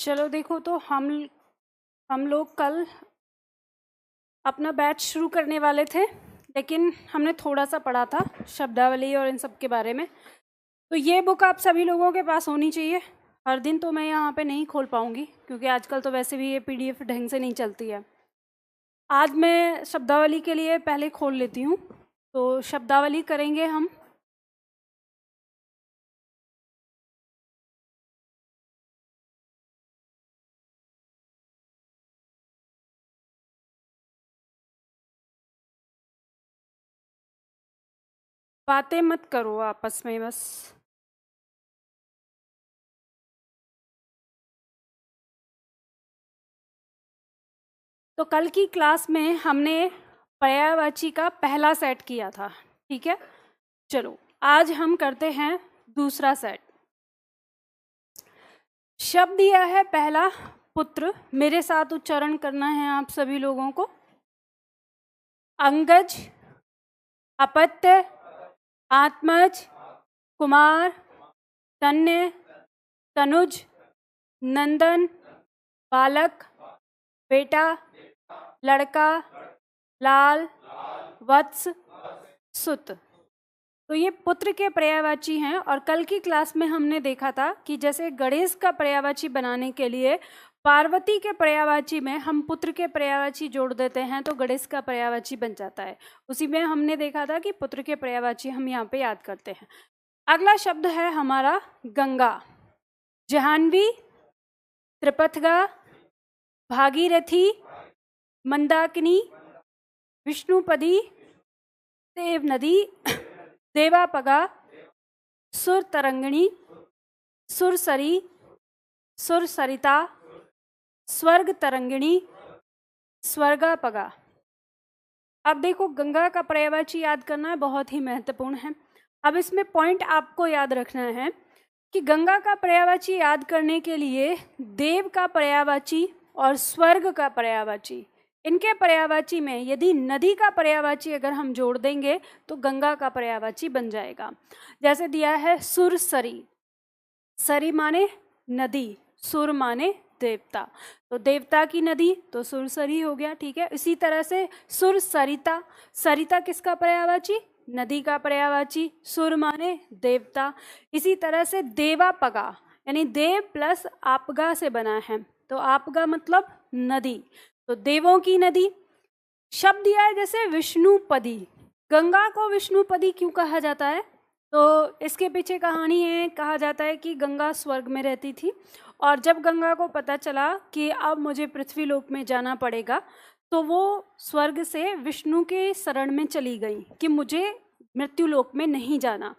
चलो देखो, तो हम लोग कल अपना बैच शुरू करने वाले थे, लेकिन हमने थोड़ा सा पढ़ा था शब्दावली और इन सब के बारे में। तो ये बुक आप सभी लोगों के पास होनी चाहिए। हर दिन तो मैं यहाँ पे नहीं खोल पाऊँगी, क्योंकि आजकल तो वैसे भी ये PDF ढंग से नहीं चलती है। आज मैं शब्दावली के लिए पहले खोल लेती हूँ। तो शब्दावली करेंगे हम। बातें मत करो आपस में बस। तो कल की क्लास में हमने पर्यायवाची का पहला सेट किया था, ठीक है। चलो आज हम करते हैं दूसरा सेट। शब्द यह है पहला, पुत्र। मेरे साथ उच्चारण करना है आप सभी लोगों को। अंगज, अपत्य, आत्मज, कुमार, तन्य, तनुज, नंदन, बालक, बेटा, लड़का, लाल, वत्स, सुत। तो ये पुत्र के पर्यायवाची हैं। और कल की क्लास में हमने देखा था कि जैसे गणेश का पर्यायवाची बनाने के लिए पार्वती के पर्यायवाची में हम पुत्र के पर्यायवाची जोड़ देते हैं तो गणेश का पर्यायवाची बन जाता है। उसी में हमने देखा था कि पुत्र के पर्यायवाची हम यहाँ पे याद करते हैं। अगला शब्द है हमारा गंगा। जाह्नवी, त्रिपथगा, भागीरथी, मंदाकिनी, विष्णुपदी, देवनदी, देवापगा, सुरतरंगिणी, सुरसरी, सुरसरिता, स्वर्ग तरंगिणी, स्वर्गापगा। अब देखो, गंगा का पर्यायवाची याद करना बहुत ही महत्वपूर्ण है। अब इसमें पॉइंट आपको याद रखना है कि गंगा का पर्यायवाची याद करने के लिए देव का पर्यायवाची और स्वर्ग का पर्यायवाची, इनके पर्यायवाची में यदि नदी का पर्यायवाची अगर हम जोड़ देंगे तो गंगा का पर्यायवाची बन जाएगा। जैसे दिया है सुरसरी। सरी माने नदी, सुर माने देवता, तो देवता की नदी तो सुरसरी हो गया, ठीक है। इसी तरह से सुरसरिता। सरिता किसका पर्यायवाची? नदी का पर्यायवाची। सुर माने देवता। इसी तरह से देवापगा, यानी देव प्लस आपगा से बना है, तो आपगा मतलब नदी, तो देवों की नदी। शब्द दिया है जैसे विष्णुपदी। गंगा को विष्णुपदी क्यों कहा जाता है? तो इसके पीछे कहानी है। कहा जाता है कि गंगा स्वर्ग में रहती थी और जब गंगा को पता चला कि अब मुझे पृथ्वी लोक में जाना पड़ेगा तो वो स्वर्ग से विष्णु के शरण में चली गई कि मुझे मृत्यु लोक में नहीं जाना।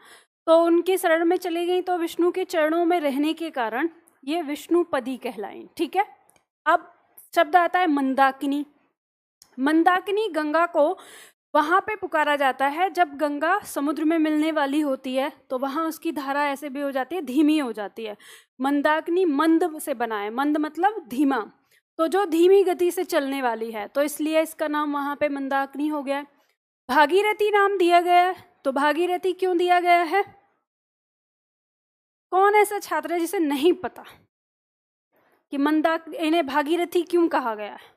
तो उनके शरण में चली गई तो विष्णु के चरणों में रहने के कारण ये विष्णुपदी कहलाई, ठीक है। अब शब्द आता है मंदाकिनी। मंदाकिनी गंगा को वहाँ पे पुकारा जाता है जब गंगा समुद्र में मिलने वाली होती है, तो वहाँ उसकी धारा ऐसे भी हो जाती है, धीमी हो जाती है। मंदाकिनी मंद से बना है, मंद मतलब धीमा, तो जो धीमी गति से चलने वाली है, तो इसलिए इसका नाम वहाँ पे मंदाकिनी हो गया है। भागीरथी नाम दिया गया है, तो भागीरथी क्यों दिया गया है? कौन ऐसा छात्र है जिसे नहीं पता कि इन्हें भागीरथी क्यों कहा गया है?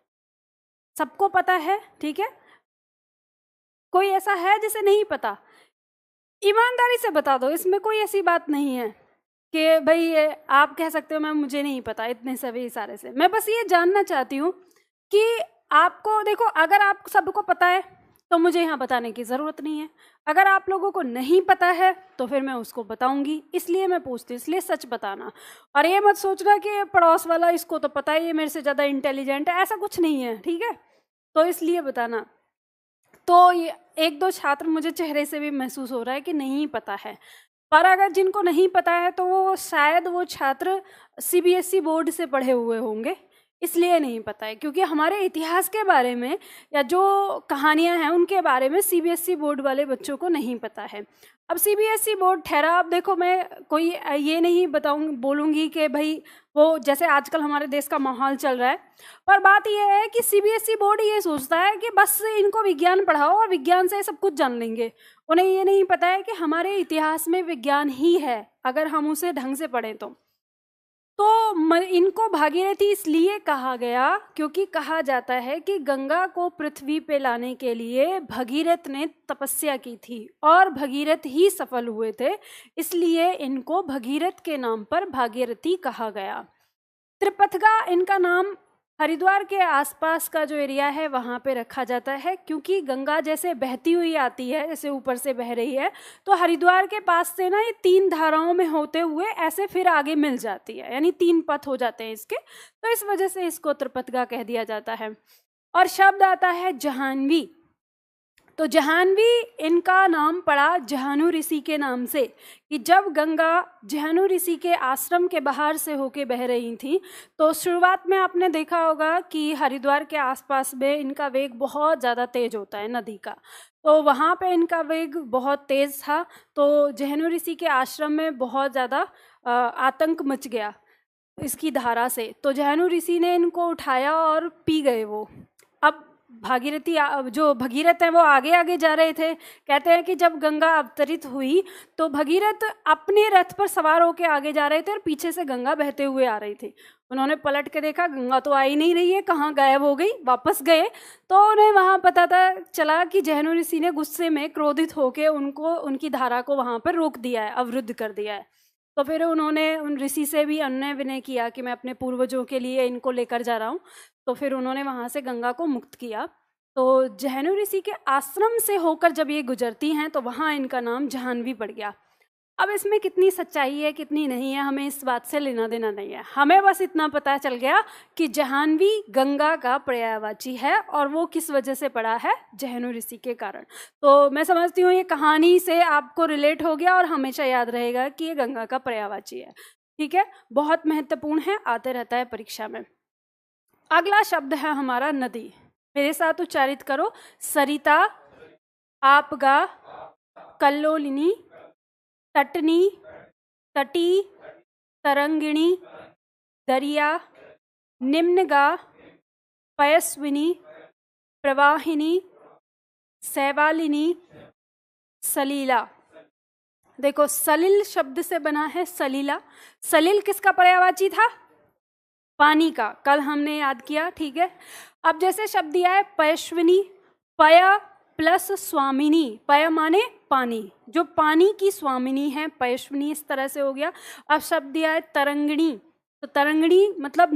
सबको पता है, ठीक है। कोई ऐसा है जिसे नहीं पता? ईमानदारी से बता दो, इसमें कोई ऐसी बात नहीं है कि भाई आप कह सकते हो मैम मुझे नहीं पता इतने सभी सारे से। मैं बस ये जानना चाहती हूँ कि आपको, देखो अगर आप सबको पता है तो मुझे यहाँ बताने की ज़रूरत नहीं है। अगर आप लोगों को नहीं पता है तो फिर मैं उसको बताऊंगी, इसलिए मैं पूछती हूँ, इसलिए सच बताना। और ये मत सोचना कि पड़ोस वाला इसको तो पता है, ये मेरे से ज़्यादा इंटेलिजेंट है, ऐसा कुछ नहीं है, ठीक है। तो इसलिए बताना। तो ये एक दो छात्र मुझे चेहरे से भी महसूस हो रहा है कि नहीं पता है, पर अगर जिनको नहीं पता है तो वो शायद वो छात्र CBSE बोर्ड से पढ़े हुए होंगे, इसलिए नहीं पता है। क्योंकि हमारे इतिहास के बारे में या जो कहानियां हैं उनके बारे में CBSE बोर्ड वाले बच्चों को नहीं पता है। अब CBSE बोर्ड ठहरा, अब देखो मैं कोई ये नहीं बोलूँगी कि भाई वो जैसे आजकल हमारे देश का माहौल चल रहा है, पर बात यह है कि CBSE बोर्ड ये सोचता है कि बस इनको विज्ञान पढ़ाओ और विज्ञान से सब कुछ जान लेंगे। उन्हें ये नहीं पता है कि हमारे इतिहास में विज्ञान ही है अगर हम उसे ढंग से पढ़ें तो। तो इनको भागीरथी इसलिए कहा गया क्योंकि कहा जाता है कि गंगा को पृथ्वी पे लाने के लिए भगीरथ ने तपस्या की थी और भगीरथ ही सफल हुए थे, इसलिए इनको भगीरथ के नाम पर भागीरथी कहा गया। त्रिपथगा इनका नाम हरिद्वार के आसपास का जो एरिया है वहाँ पे रखा जाता है, क्योंकि गंगा जैसे बहती हुई आती है, जैसे ऊपर से बह रही है, तो हरिद्वार के पास से ना ये 3 धाराओं में होते हुए ऐसे फिर आगे मिल जाती है, यानी 3 पथ हो जाते हैं इसके, तो इस वजह से इसको त्रिपथगा कह दिया जाता है। और शब्द आता है जहानवी। तो जहानवी इनका नाम पड़ा जहानु ऋषि के नाम से, कि जब गंगा जहानु ऋषि के आश्रम के बाहर से होके बह रही थी, तो शुरुआत में आपने देखा होगा कि हरिद्वार के आसपास में इनका वेग बहुत ज़्यादा तेज होता है नदी का, तो वहाँ पे इनका वेग बहुत तेज था, तो जहानु ऋषि के आश्रम में बहुत ज़्यादा आतंक मच गया इसकी धारा से, तो जहानु ऋषि ने इनको उठाया और पी गए वो। अब भागीरथी जो भगीरथ हैं वो आगे आगे जा रहे थे। कहते हैं कि जब गंगा अवतरित हुई तो भगीरथ अपने रथ पर सवार होकर आगे जा रहे थे और पीछे से गंगा बहते हुए आ रही थी। उन्होंने पलट के देखा, गंगा तो आई नहीं रही है, कहाँ गायब हो गई, वापस गए, तो उन्हें वहाँ पता चला कि जहानु ऋषि ने गुस्से में क्रोधित होकर उनको उनकी धारा को वहाँ पर रोक दिया है, अवरुद्ध कर दिया है। तो फिर उन्होंने उन ऋषि से भी अन्य विनय किया कि मैं अपने पूर्वजों के लिए इनको लेकर जा रहा हूँ, तो फिर उन्होंने वहाँ से गंगा को मुक्त किया। तो जहानु ऋषि के आश्रम से होकर जब ये गुजरती हैं तो वहाँ इनका नाम जहानवी पड़ गया। अब इसमें कितनी सच्चाई है कितनी नहीं है हमें इस बात से लेना देना नहीं है, हमें बस इतना पता चल गया कि जहानवी गंगा का पर्यायवाची है और वो किस वजह से पड़ा है, जहानु ऋषि के कारण। तो मैं समझती हूँ ये कहानी से आपको रिलेट हो गया और हमेशा याद रहेगा कि ये गंगा का पर्यायवाची है। ठीक है, बहुत महत्वपूर्ण है, आते रहता है परीक्षा में। अगला शब्द है हमारा नदी। मेरे साथ उच्चारित करो, सरिता, आपगा, कल्लोलिनी, तटनी, तटी, तरंगिणी, दरिया, निम्नगा, पयस्विनी, प्रवाहिनी, शैवालिनी, सलीला। देखो सलिल शब्द से बना है सलीला। सलिल किसका पर्यायवाची था? पानी का, कल हमने याद किया। ठीक है, अब जैसे शब्द दिया है पयस्विनी, पय प्लस स्वामिनी, पय माने पानी, जो पानी की स्वामिनी है पयस्विनी, इस तरह से हो गया। अब शब्द दिया है तरंगिणी, तो तरंगिणी मतलब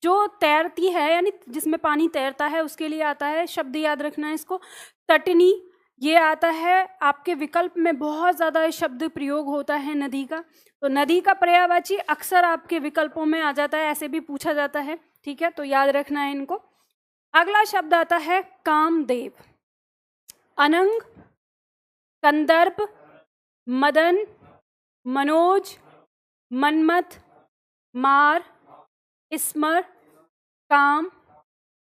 जो तैरती है, यानी जिसमें पानी तैरता है उसके लिए आता है, शब्द याद रखना है इसको। तटनी, ये आता है आपके विकल्प में, बहुत ज़्यादा शब्द प्रयोग होता है नदी का, तो नदी का पर्यायवाची अक्सर आपके विकल्पों में आ जाता है, ऐसे भी पूछा जाता है। ठीक है, तो याद रखना है इनको। अगला शब्द आता है कामदेव। अनंग, कंदर्प, मदन, मनोज, मनमथ, मार, स्मर, काम,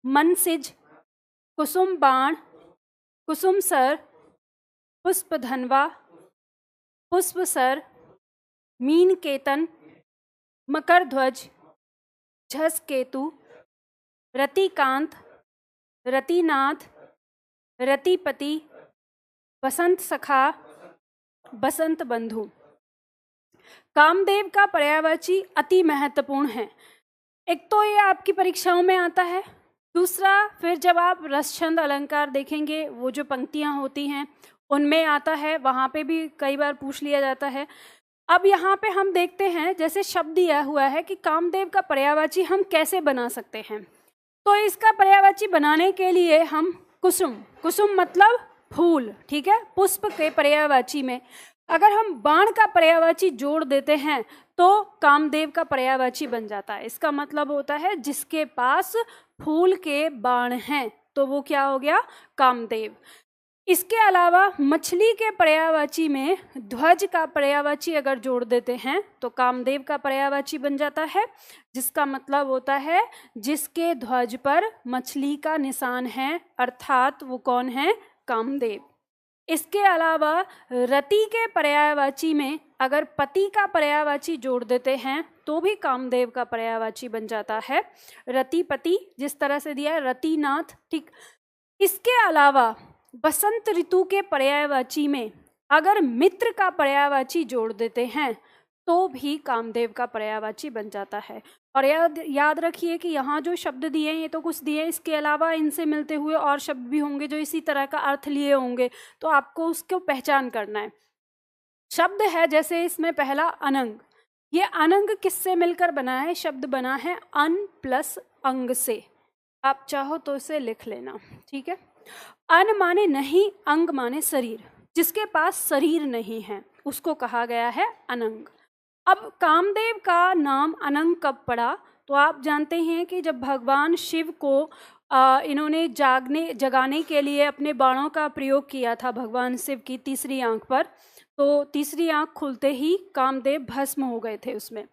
मनसिज, कुसुम बाण, कुसुम सर, पुष्प धनवा, पुष्प सर, मीन केतन, मकर ध्वज, झस केतु, रतिकांत, रतिनाथ, रतिपति, बसंत सखा, बसंत बंधु। कामदेव का पर्यायवाची अति महत्वपूर्ण है। एक तो ये आपकी परीक्षाओं में आता है, दूसरा फिर जब आप रसछंद अलंकार देखेंगे, वो जो पंक्तियां होती हैं उनमें आता है, वहाँ पे भी कई बार पूछ लिया जाता है। अब यहाँ पे हम देखते हैं, जैसे शब्द दिया हुआ है कि कामदेव का पर्यायवाची हम कैसे बना सकते हैं, तो इसका पर्यायवाची बनाने के लिए हम कुसुम, कुसुम मतलब फूल, ठीक है, पुष्प के पर्यायवाची में अगर हम बाण का पर्यायवाची जोड़ देते हैं तो कामदेव का पर्यायवाची बन जाता है। इसका मतलब होता है जिसके पास फूल के बाण हैं, तो वो क्या हो गया? कामदेव। इसके अलावा मछली के पर्यायवाची में ध्वज का पर्यायवाची अगर जोड़ देते हैं तो कामदेव का पर्यायवाची बन जाता है, जिसका मतलब होता है जिसके ध्वज पर मछली का निशान है, अर्थात वो कौन है? कामदेव। इसके अलावा रति के पर्यायवाची में अगर पति का पर्यायवाची जोड़ देते हैं तो भी कामदेव का पर्यायवाची बन जाता है, रतिपति, जिस तरह से दिया है रतिनाथ। ठीक, इसके अलावा बसंत ऋतु के पर्यायवाची में अगर मित्र का पर्यायवाची जोड़ देते हैं तो भी कामदेव का पर्यायवाची बन जाता है। और याद रखिए कि यहाँ जो शब्द दिए हैं ये तो कुछ दिए हैं, इसके अलावा इनसे मिलते हुए और शब्द भी होंगे जो इसी तरह का अर्थ लिए होंगे, तो आपको उसको पहचान करना है। शब्द है जैसे इसमें पहला अनंग, ये अनंग किससे मिलकर बना है? शब्द बना है अन प्लस अंग से। आप चाहो तो इसे लिख लेना, ठीक है। अन माने नहीं, अंग माने शरीर, जिसके पास शरीर नहीं है उसको कहा गया है अनंग। अब कामदेव का नाम अनंग कब पड़ा? तो आप जानते हैं कि जब भगवान शिव को इन्होंने जगाने के लिए अपने बाणों का प्रयोग किया था भगवान शिव की तीसरी आंख पर, तो तीसरी आंख खुलते ही कामदेव भस्म हो गए थे उसमें।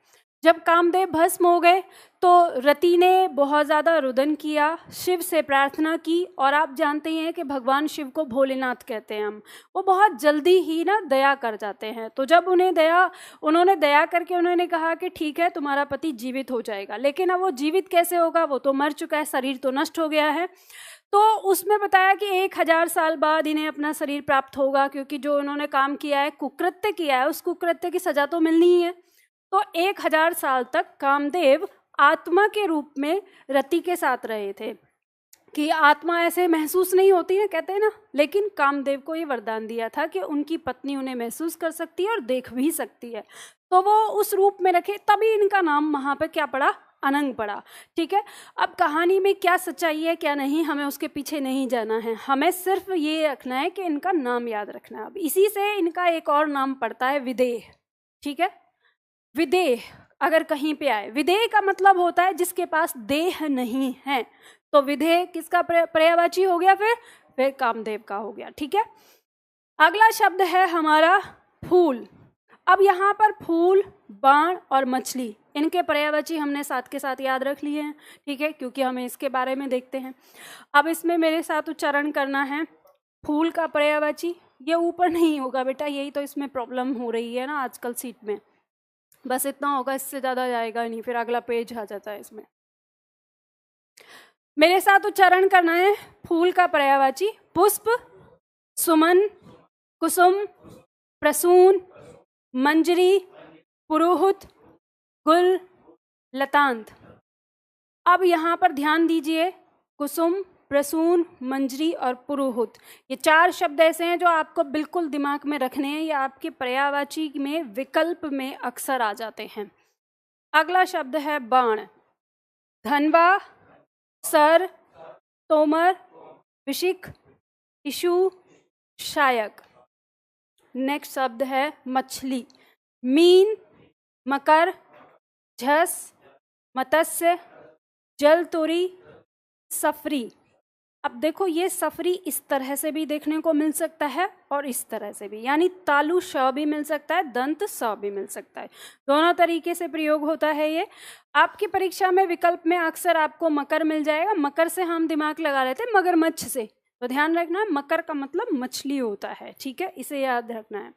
जब कामदेव भस्म हो गए तो रति ने बहुत ज़्यादा रुदन किया, शिव से प्रार्थना की, और आप जानते हैं कि भगवान शिव को भोलेनाथ कहते हैं हम, वो बहुत जल्दी ही ना दया कर जाते हैं। तो जब उन्होंने दया करके उन्होंने कहा कि ठीक है तुम्हारा पति जीवित हो जाएगा, लेकिन अब वो जीवित कैसे होगा, वो तो मर चुका है, शरीर तो नष्ट हो गया है। तो उसमें बताया कि 1000 साल बाद इन्हें अपना शरीर प्राप्त होगा, क्योंकि जो उन्होंने काम किया है, कुकृत्य किया है, उस कुकृत्य की सजा तो मिलनी ही है। तो 1000 साल तक कामदेव आत्मा के रूप में रति के साथ रहे थे, कि आत्मा ऐसे महसूस नहीं होती है कहते हैं ना, लेकिन कामदेव को ये वरदान दिया था कि उनकी पत्नी उन्हें महसूस कर सकती है और देख भी सकती है, तो वो उस रूप में रखे, तभी इनका नाम वहाँ पे क्या पड़ा? अनंग पड़ा, ठीक है। अब कहानी में क्या सच्चाई है क्या नहीं, हमें उसके पीछे नहीं जाना है, हमें सिर्फ ये रखना है कि इनका नाम याद रखना है। अब इसी से इनका एक और नाम पड़ता है विदेह, ठीक है। विदेह अगर कहीं पे आए, विदेह का मतलब होता है जिसके पास देह नहीं है, तो विदेह किसका पर्यायवाची हो गया? फिर कामदेव का हो गया, ठीक है। अगला शब्द है हमारा फूल। अब यहाँ पर फूल, बाण और मछली, इनके पर्यायवाची हमने साथ के साथ याद रख लिए हैं, ठीक है, क्योंकि हमें इसके बारे में देखते हैं। अब इसमें मेरे साथ उच्चारण करना है। फूल का पर्यायवाची ये ऊपर नहीं होगा बेटा, यही तो इसमें प्रॉब्लम हो रही है ना आजकल सीट में, बस इतना होगा, इससे ज़्यादा जाएगा नहीं, फिर अगला पेज आ जाता है इसमें। मेरे साथ उच्चारण करना है। फूल का पर्यायवाची पुष्प, सुमन, कुसुम, प्रसून, मंजरी, पुरोहित, गुल, लतांत। अब यहाँ पर ध्यान दीजिए, कुसुम, प्रसून, मंजरी और पुरोहित, ये 4 शब्द ऐसे हैं जो आपको बिल्कुल दिमाग में रखने हैं, या आपके पर्यायवाची में विकल्प में अक्सर आ जाते हैं। अगला शब्द है बाण। धनवा, सर, तोमर, विशिख, इशु, शायक। नेक्स्ट शब्द है मछली। मीन, मकर, झस, मत्स्य, जलतुरी, सफरी। अब देखो ये सफरी इस तरह से भी देखने को मिल सकता है और इस तरह से भी, यानी तालु श भी मिल सकता है, दंत स भी मिल सकता है, दोनों तरीके से प्रयोग होता है ये। आपकी परीक्षा में विकल्प में अक्सर आपको मकर मिल जाएगा, मकर से हम दिमाग लगा लेते हैं मगरमच्छ से, तो ध्यान रखना मकर का मतलब मछली होता है, ठीक है, इसे याद रखना है।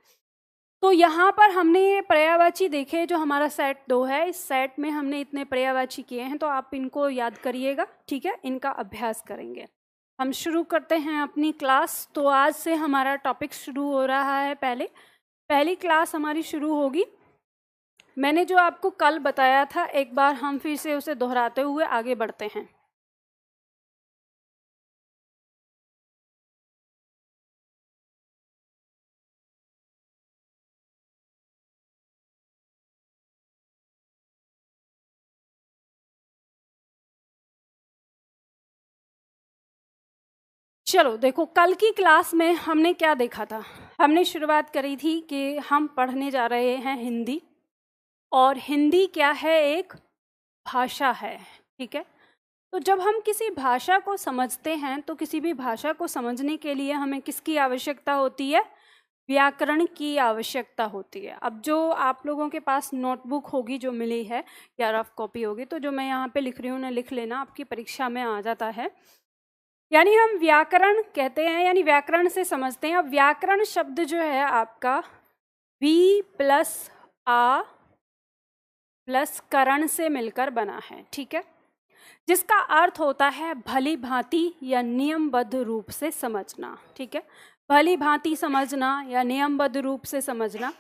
तो यहाँ पर हमने ये पर्यायवाची देखे, जो हमारा सेट 2 है, इस सेट में हमने इतने पर्यायवाची किए हैं, तो आप इनको याद करिएगा, ठीक है, इनका अभ्यास करेंगे। हम शुरू करते हैं अपनी क्लास। तो आज से हमारा टॉपिक शुरू हो रहा है, पहली क्लास हमारी शुरू होगी। मैंने जो आपको कल बताया था, एक बार हम फिर से उसे दोहराते हुए आगे बढ़ते हैं। चलो देखो, कल की क्लास में हमने क्या देखा था। हमने शुरुआत करी थी कि हम पढ़ने जा रहे हैं हिंदी, और हिंदी क्या है? एक भाषा है, ठीक है। तो जब हम किसी भाषा को समझते हैं, तो किसी भी भाषा को समझने के लिए हमें किसकी आवश्यकता होती है? व्याकरण की आवश्यकता होती है। अब जो आप लोगों के पास नोटबुक होगी जो मिली है, या रफ कॉपी होगी, तो जो मैं यहाँ पे लिख रही हूँ उन्हें लिख लेना, आपकी परीक्षा में आ जाता है। यानी हम व्याकरण कहते हैं, यानी व्याकरण से समझते हैं। अब व्याकरण शब्द जो है आपका वी प्लस आ प्लस करण से मिलकर बना है, ठीक है, जिसका अर्थ होता है भली भांति या नियमबद्ध रूप से समझना, ठीक है, भली भांति समझना या नियमबद्ध रूप से समझना।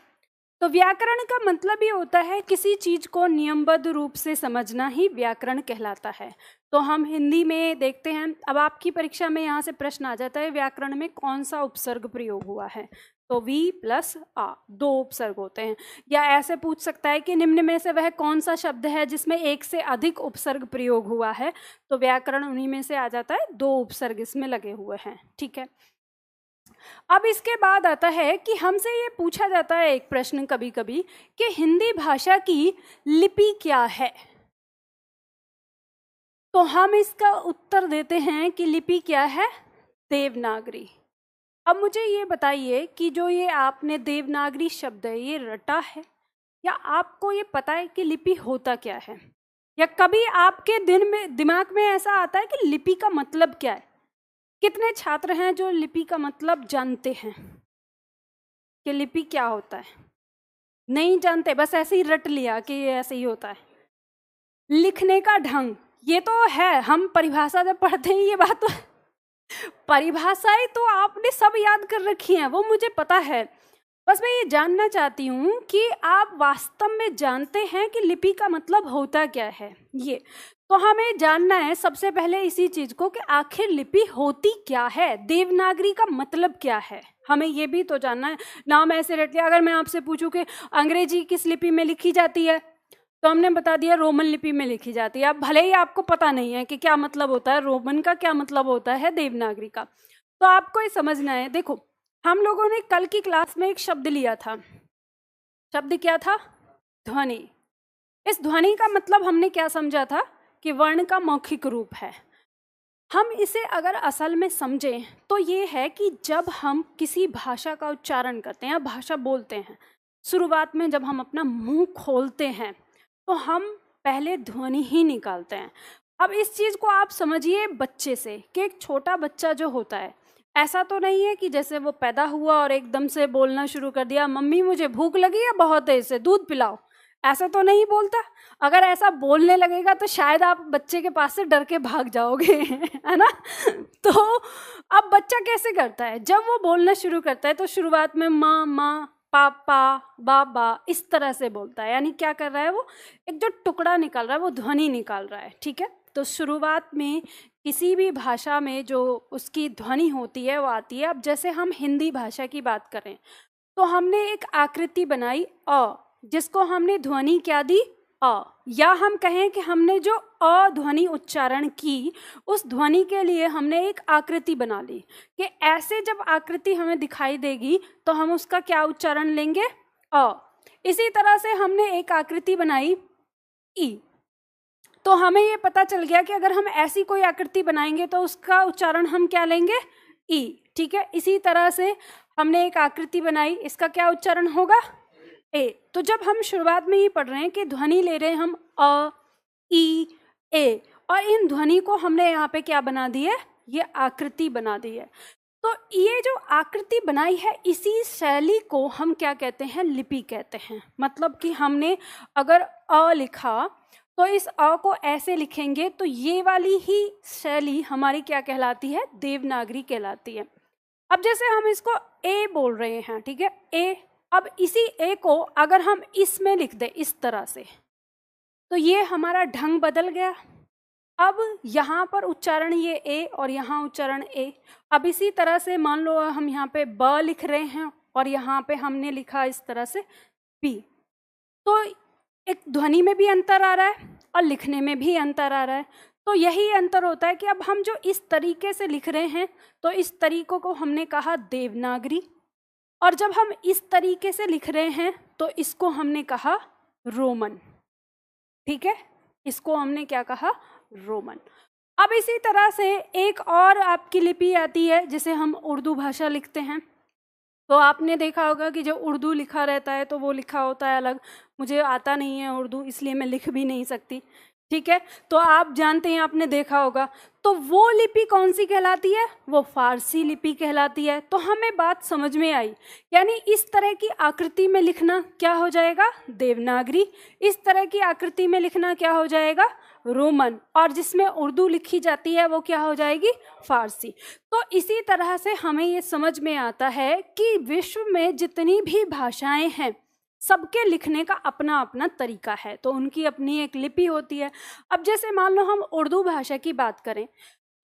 तो व्याकरण का मतलब ये होता है किसी चीज को नियमबद्ध रूप से समझना ही व्याकरण कहलाता है। तो हम हिंदी में देखते हैं, अब आपकी परीक्षा में यहाँ से प्रश्न आ जाता है व्याकरण में कौन सा उपसर्ग प्रयोग हुआ है, तो वी प्लस आ, 2 उपसर्ग होते हैं। या ऐसे पूछ सकता है कि निम्न में से वह कौन सा शब्द है जिसमें एक से अधिक उपसर्ग प्रयोग हुआ है, तो व्याकरण उन्हीं में से आ जाता है, 2 उपसर्ग इसमें लगे हुए हैं। ठीक है, अब इसके बाद आता है कि हमसे ये पूछा जाता है एक प्रश्न कभी कभी कि हिंदी भाषा की लिपि क्या है। तो हम इसका उत्तर देते हैं कि लिपि क्या है, देवनागरी। अब मुझे ये बताइए कि जो ये आपने देवनागरी शब्द है ये रटा है, या आपको ये पता है कि लिपि होता क्या है, या कभी आपके दिमाग में ऐसा आता है कि लिपि का मतलब क्या है। कितने छात्र हैं जो लिपि का मतलब जानते हैं कि लिपि क्या होता है? नहीं जानते, बस ऐसे ही रट लिया कि ये ऐसे ही होता है। लिखने का ढंग, ये तो है, हम परिभाषा जब पढ़ते हैं ये बात तो परिभाषाएं तो आपने सब याद कर रखी हैं, वो मुझे पता है। बस मैं ये जानना चाहती हूँ कि आप वास्तव में जानते हैं कि लिपि का मतलब होता क्या है। ये तो हमें जानना है सबसे पहले इसी चीज को कि आखिर लिपि होती क्या है, देवनागरी का मतलब क्या है, हमें ये भी तो जानना है। नाम ऐसे रट लिया, अगर मैं आपसे पूछूं कि अंग्रेजी किस लिपि में लिखी जाती है, तो हमने बता दिया रोमन लिपि में लिखी जाती है। अब भले ही आपको पता नहीं है कि क्या मतलब होता है रोमन का, क्या मतलब होता है देवनागरी का, तो आपको ये समझना है। देखो, हम लोगों ने कल की क्लास में एक शब्द लिया था, शब्द क्या था, ध्वनि। इस ध्वनि का मतलब हमने क्या समझा था कि वर्ण का मौखिक रूप है। हम इसे अगर असल में समझें तो ये है कि जब हम किसी भाषा का उच्चारण करते हैं, भाषा बोलते हैं, शुरुआत में जब हम अपना मुंह खोलते हैं तो हम पहले ध्वनि ही निकालते हैं। अब इस चीज को आप समझिए बच्चे से, कि एक छोटा बच्चा जो होता है, ऐसा तो नहीं है कि जैसे वो पैदा हुआ और एकदम से बोलना शुरू कर दिया, मम्मी मुझे भूख लगी है बहुत देर से, दूध पिलाओ, ऐसा तो नहीं बोलता। अगर ऐसा बोलने लगेगा तो शायद आप बच्चे के पास से डर के भाग जाओगे है ना। तो अब बच्चा कैसे करता है, जब वो बोलना शुरू करता है तो शुरुआत में माँ माँ, पापा, बाबा, इस तरह से बोलता है। यानी क्या कर रहा है, वो एक जो टुकड़ा निकाल रहा है, वो ध्वनि निकाल रहा है। ठीक है, तो शुरुआत में किसी भी भाषा में जो उसकी ध्वनि होती है वो आती है। अब जैसे हम हिंदी भाषा की बात करें तो हमने एक आकृति बनाई अ, जिसको हमने ध्वनि क्या दी, अ। या हम कहें कि हमने जो अ ध्वनि उच्चारण की, उस ध्वनि के लिए हमने एक आकृति बना ली कि ऐसे जब आकृति हमें दिखाई देगी तो हम उसका क्या उच्चारण लेंगे, अ। इसी तरह से हमने एक आकृति बनाई ई, तो हमें ये पता चल गया कि अगर हम ऐसी कोई आकृति बनाएंगे तो उसका उच्चारण हम क्या लेंगे, ई। ठीक है, इसी तरह से हमने एक आकृति बनाई, इसका क्या उच्चारण होगा, ए। तो जब हम शुरुआत में ही पढ़ रहे हैं कि ध्वनि ले रहे हैं हम अ, ई, ए, और इन ध्वनि को हमने यहाँ पे क्या बना दी है, ये आकृति बना दी है। तो ये जो आकृति बनाई है, इसी शैली को हम क्या कहते हैं, लिपि कहते हैं। मतलब कि हमने अगर अ लिखा तो इस अ को ऐसे लिखेंगे, तो ये वाली ही शैली हमारी क्या कहलाती है, देवनागरी कहलाती है। अब जैसे हम इसको ए बोल रहे हैं, ठीक है, ए। अब इसी ए को अगर हम इसमें लिख दें इस तरह से, तो ये हमारा ढंग बदल गया। अब यहाँ पर उच्चारण ये ए और यहाँ उच्चारण ए। अब इसी तरह से मान लो हम यहाँ पे ब लिख रहे हैं और यहाँ पे हमने लिखा इस तरह से बी, तो एक ध्वनि में भी अंतर आ रहा है और लिखने में भी अंतर आ रहा है। तो यही अंतर होता है कि अब हम जो इस तरीके से लिख रहे हैं तो इस तरीकों को हमने कहा देवनागरी, और जब हम इस तरीके से लिख रहे हैं तो इसको हमने कहा रोमन। ठीक है, इसको हमने क्या कहा, रोमन। अब इसी तरह से एक और आपकी लिपि आती है जिसे हम उर्दू भाषा लिखते हैं। तो आपने देखा होगा कि जो उर्दू लिखा रहता है तो वो लिखा होता है अलग। मुझे आता नहीं है उर्दू, इसलिए मैं लिख भी नहीं सकती। ठीक है, तो आप जानते हैं, आपने देखा होगा। तो वो लिपि कौन सी कहलाती है, वो फारसी लिपि कहलाती है। तो हमें बात समझ में आई, यानी इस तरह की आकृति में लिखना क्या हो जाएगा, देवनागरी। इस तरह की आकृति में लिखना क्या हो जाएगा, रोमन। और जिसमें उर्दू लिखी जाती है वो क्या हो जाएगी, फारसी। तो इसी तरह से हमें ये समझ में आता है कि विश्व में जितनी भी भाषाएं हैं सबके लिखने का अपना अपना तरीका है, तो उनकी अपनी एक लिपि होती है। अब जैसे मान लो हम उर्दू भाषा की बात करें,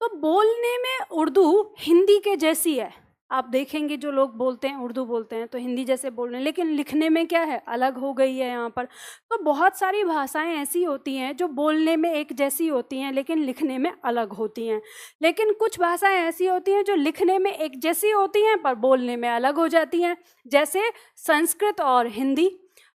तो बोलने में उर्दू हिंदी के जैसी है। आप देखेंगे जो लोग बोलते हैं उर्दू बोलते हैं तो हिंदी जैसे बोल रहे हैं, लेकिन लिखने में क्या है, अलग हो गई है यहाँ पर। तो बहुत सारी भाषाएं ऐसी होती हैं जो बोलने में एक जैसी होती हैं लेकिन लिखने में अलग होती हैं। लेकिन कुछ भाषाएं ऐसी होती हैं जो लिखने में एक जैसी होती हैं पर बोलने में अलग हो जाती हैं, जैसे संस्कृत और हिंदी।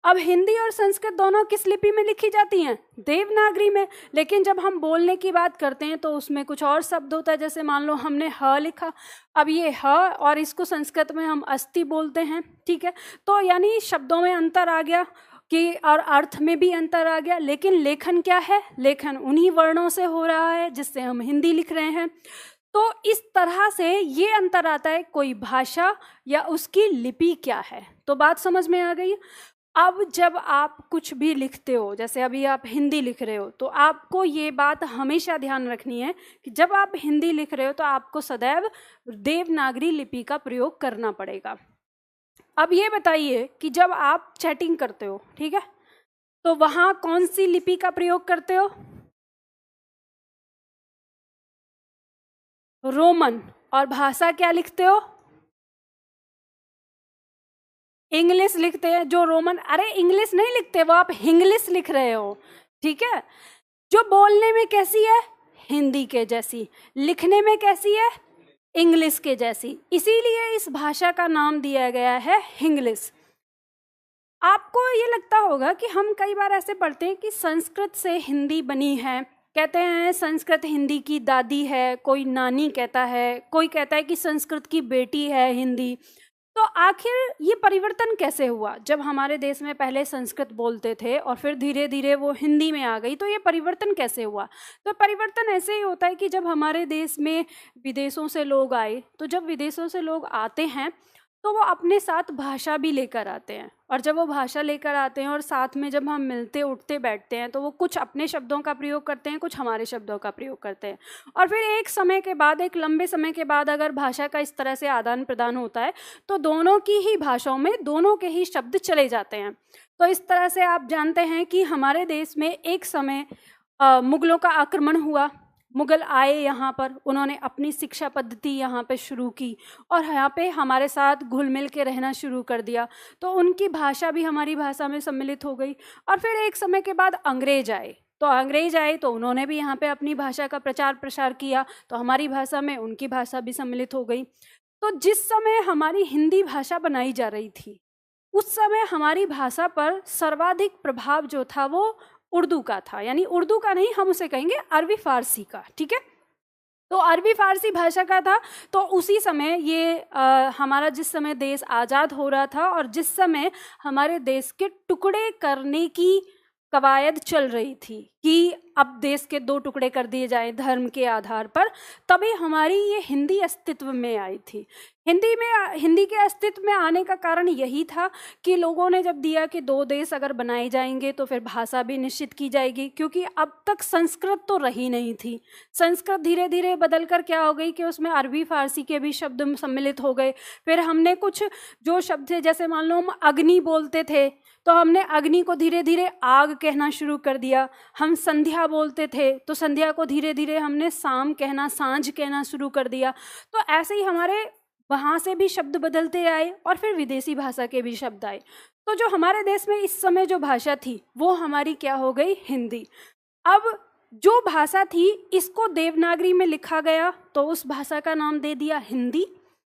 अब हिंदी और संस्कृत दोनों किस लिपि में लिखी जाती हैं, देवनागरी में। लेकिन जब हम बोलने की बात करते हैं तो उसमें कुछ और शब्द होता है, जैसे मान लो हमने ह लिखा, अब ये ह और इसको संस्कृत में हम अस्ति बोलते हैं, ठीक है। तो यानी शब्दों में अंतर आ गया कि, और अर्थ में भी अंतर आ गया, लेकिन लेखन क्या है, लेखन उन्हीं वर्णों से हो रहा है जिससे हम हिंदी लिख रहे हैं। तो इस तरह से ये अंतर आता है कोई भाषा या उसकी लिपि क्या है। तो बात समझ में आ गई। अब जब आप कुछ भी लिखते हो, जैसे अभी आप हिंदी लिख रहे हो, तो आपको ये बात हमेशा ध्यान रखनी है कि जब आप हिंदी लिख रहे हो तो आपको सदैव देवनागरी लिपि का प्रयोग करना पड़ेगा। अब ये बताइए कि जब आप चैटिंग करते हो, ठीक है, तो वहाँ कौन सी लिपि का प्रयोग करते हो, रोमन। और भाषा क्या लिखते हो, इंग्लिश लिखते हैं। जो रोमन, अरे इंग्लिश नहीं लिखते, वो आप हिंग्लिश लिख रहे हो, ठीक है। जो बोलने में कैसी है, हिंदी के जैसी, लिखने में कैसी है, इंग्लिश के जैसी, इसीलिए इस भाषा का नाम दिया गया है हिंग्लिश। आपको ये लगता होगा कि हम कई बार ऐसे पढ़ते हैं कि संस्कृत से हिंदी बनी है, कहते हैं संस्कृत हिंदी की दादी है, कोई नानी कहता है, कोई कहता है कि संस्कृत की बेटी है हिंदी। तो आखिर ये परिवर्तन कैसे हुआ, जब हमारे देश में पहले संस्कृत बोलते थे और फिर धीरे धीरे वो हिंदी में आ गई, तो ये परिवर्तन कैसे हुआ। तो परिवर्तन ऐसे ही होता है कि जब हमारे देश में विदेशों से लोग आए, तो जब विदेशों से लोग आते हैं तो वो अपने साथ भाषा भी लेकर आते हैं, और जब वो भाषा लेकर आते हैं और साथ में जब हम मिलते उठते बैठते हैं तो वो कुछ अपने शब्दों का प्रयोग करते हैं, कुछ हमारे शब्दों का प्रयोग करते हैं। और फिर एक समय के बाद, एक लंबे समय के बाद अगर भाषा का इस तरह से आदान प्रदान होता है तो दोनों की ही भाषाओं में दोनों के ही शब्द चले जाते हैं। तो इस तरह से आप जानते हैं कि हमारे देश में एक समय मुगलों का आक्रमण हुआ, मुगल आए यहाँ पर, उन्होंने अपनी शिक्षा पद्धति यहाँ पे शुरू की और यहाँ पे हमारे साथ घुल मिल के रहना शुरू कर दिया, तो उनकी भाषा भी हमारी भाषा में सम्मिलित हो गई। और फिर एक समय के बाद अंग्रेज आए, तो अंग्रेज आए तो उन्होंने भी यहाँ पे अपनी भाषा का प्रचार प्रसार किया, तो हमारी भाषा में उनकी भाषा भी सम्मिलित हो गई। तो जिस समय हमारी हिंदी भाषा बनाई जा रही थी, उस समय हमारी भाषा पर सर्वाधिक प्रभाव जो था वो उर्दू का था, यानी उर्दू का नहीं, हम उसे कहेंगे अरबी फारसी का, ठीक है। तो अरबी फारसी भाषा का था। तो उसी समय ये हमारा जिस समय देश आज़ाद हो रहा था और जिस समय हमारे देश के टुकड़े करने की कवायद चल रही थी कि अब देश के 2 टुकड़े कर दिए जाएं धर्म के आधार पर, तभी हमारी ये हिंदी अस्तित्व में आई थी। हिंदी के अस्तित्व में आने का कारण यही था कि लोगों ने जब दिया कि 2 देश अगर बनाए जाएंगे तो फिर भाषा भी निश्चित की जाएगी, क्योंकि अब तक संस्कृत तो रही नहीं थी। संस्कृत धीरे धीरे बदल कर क्या हो गई कि उसमें अरबी फारसी के भी शब्द सम्मिलित हो गए। फिर हमने कुछ जो शब्द थे, जैसे मान लो हम अग्नि बोलते थे तो हमने अग्नि को धीरे धीरे आग कहना शुरू कर दिया। हम संध्या बोलते थे तो संध्या को धीरे धीरे हमने शाम कहना, सांझ कहना शुरू कर दिया। तो ऐसे ही हमारे वहाँ से भी शब्द बदलते आए और फिर विदेशी भाषा के भी शब्द आए। तो जो हमारे देश में इस समय जो भाषा थी वो हमारी क्या हो गई, हिंदी। अब जो भाषा थी इसको देवनागरी में लिखा गया तो उस भाषा का नाम दे दिया हिंदी,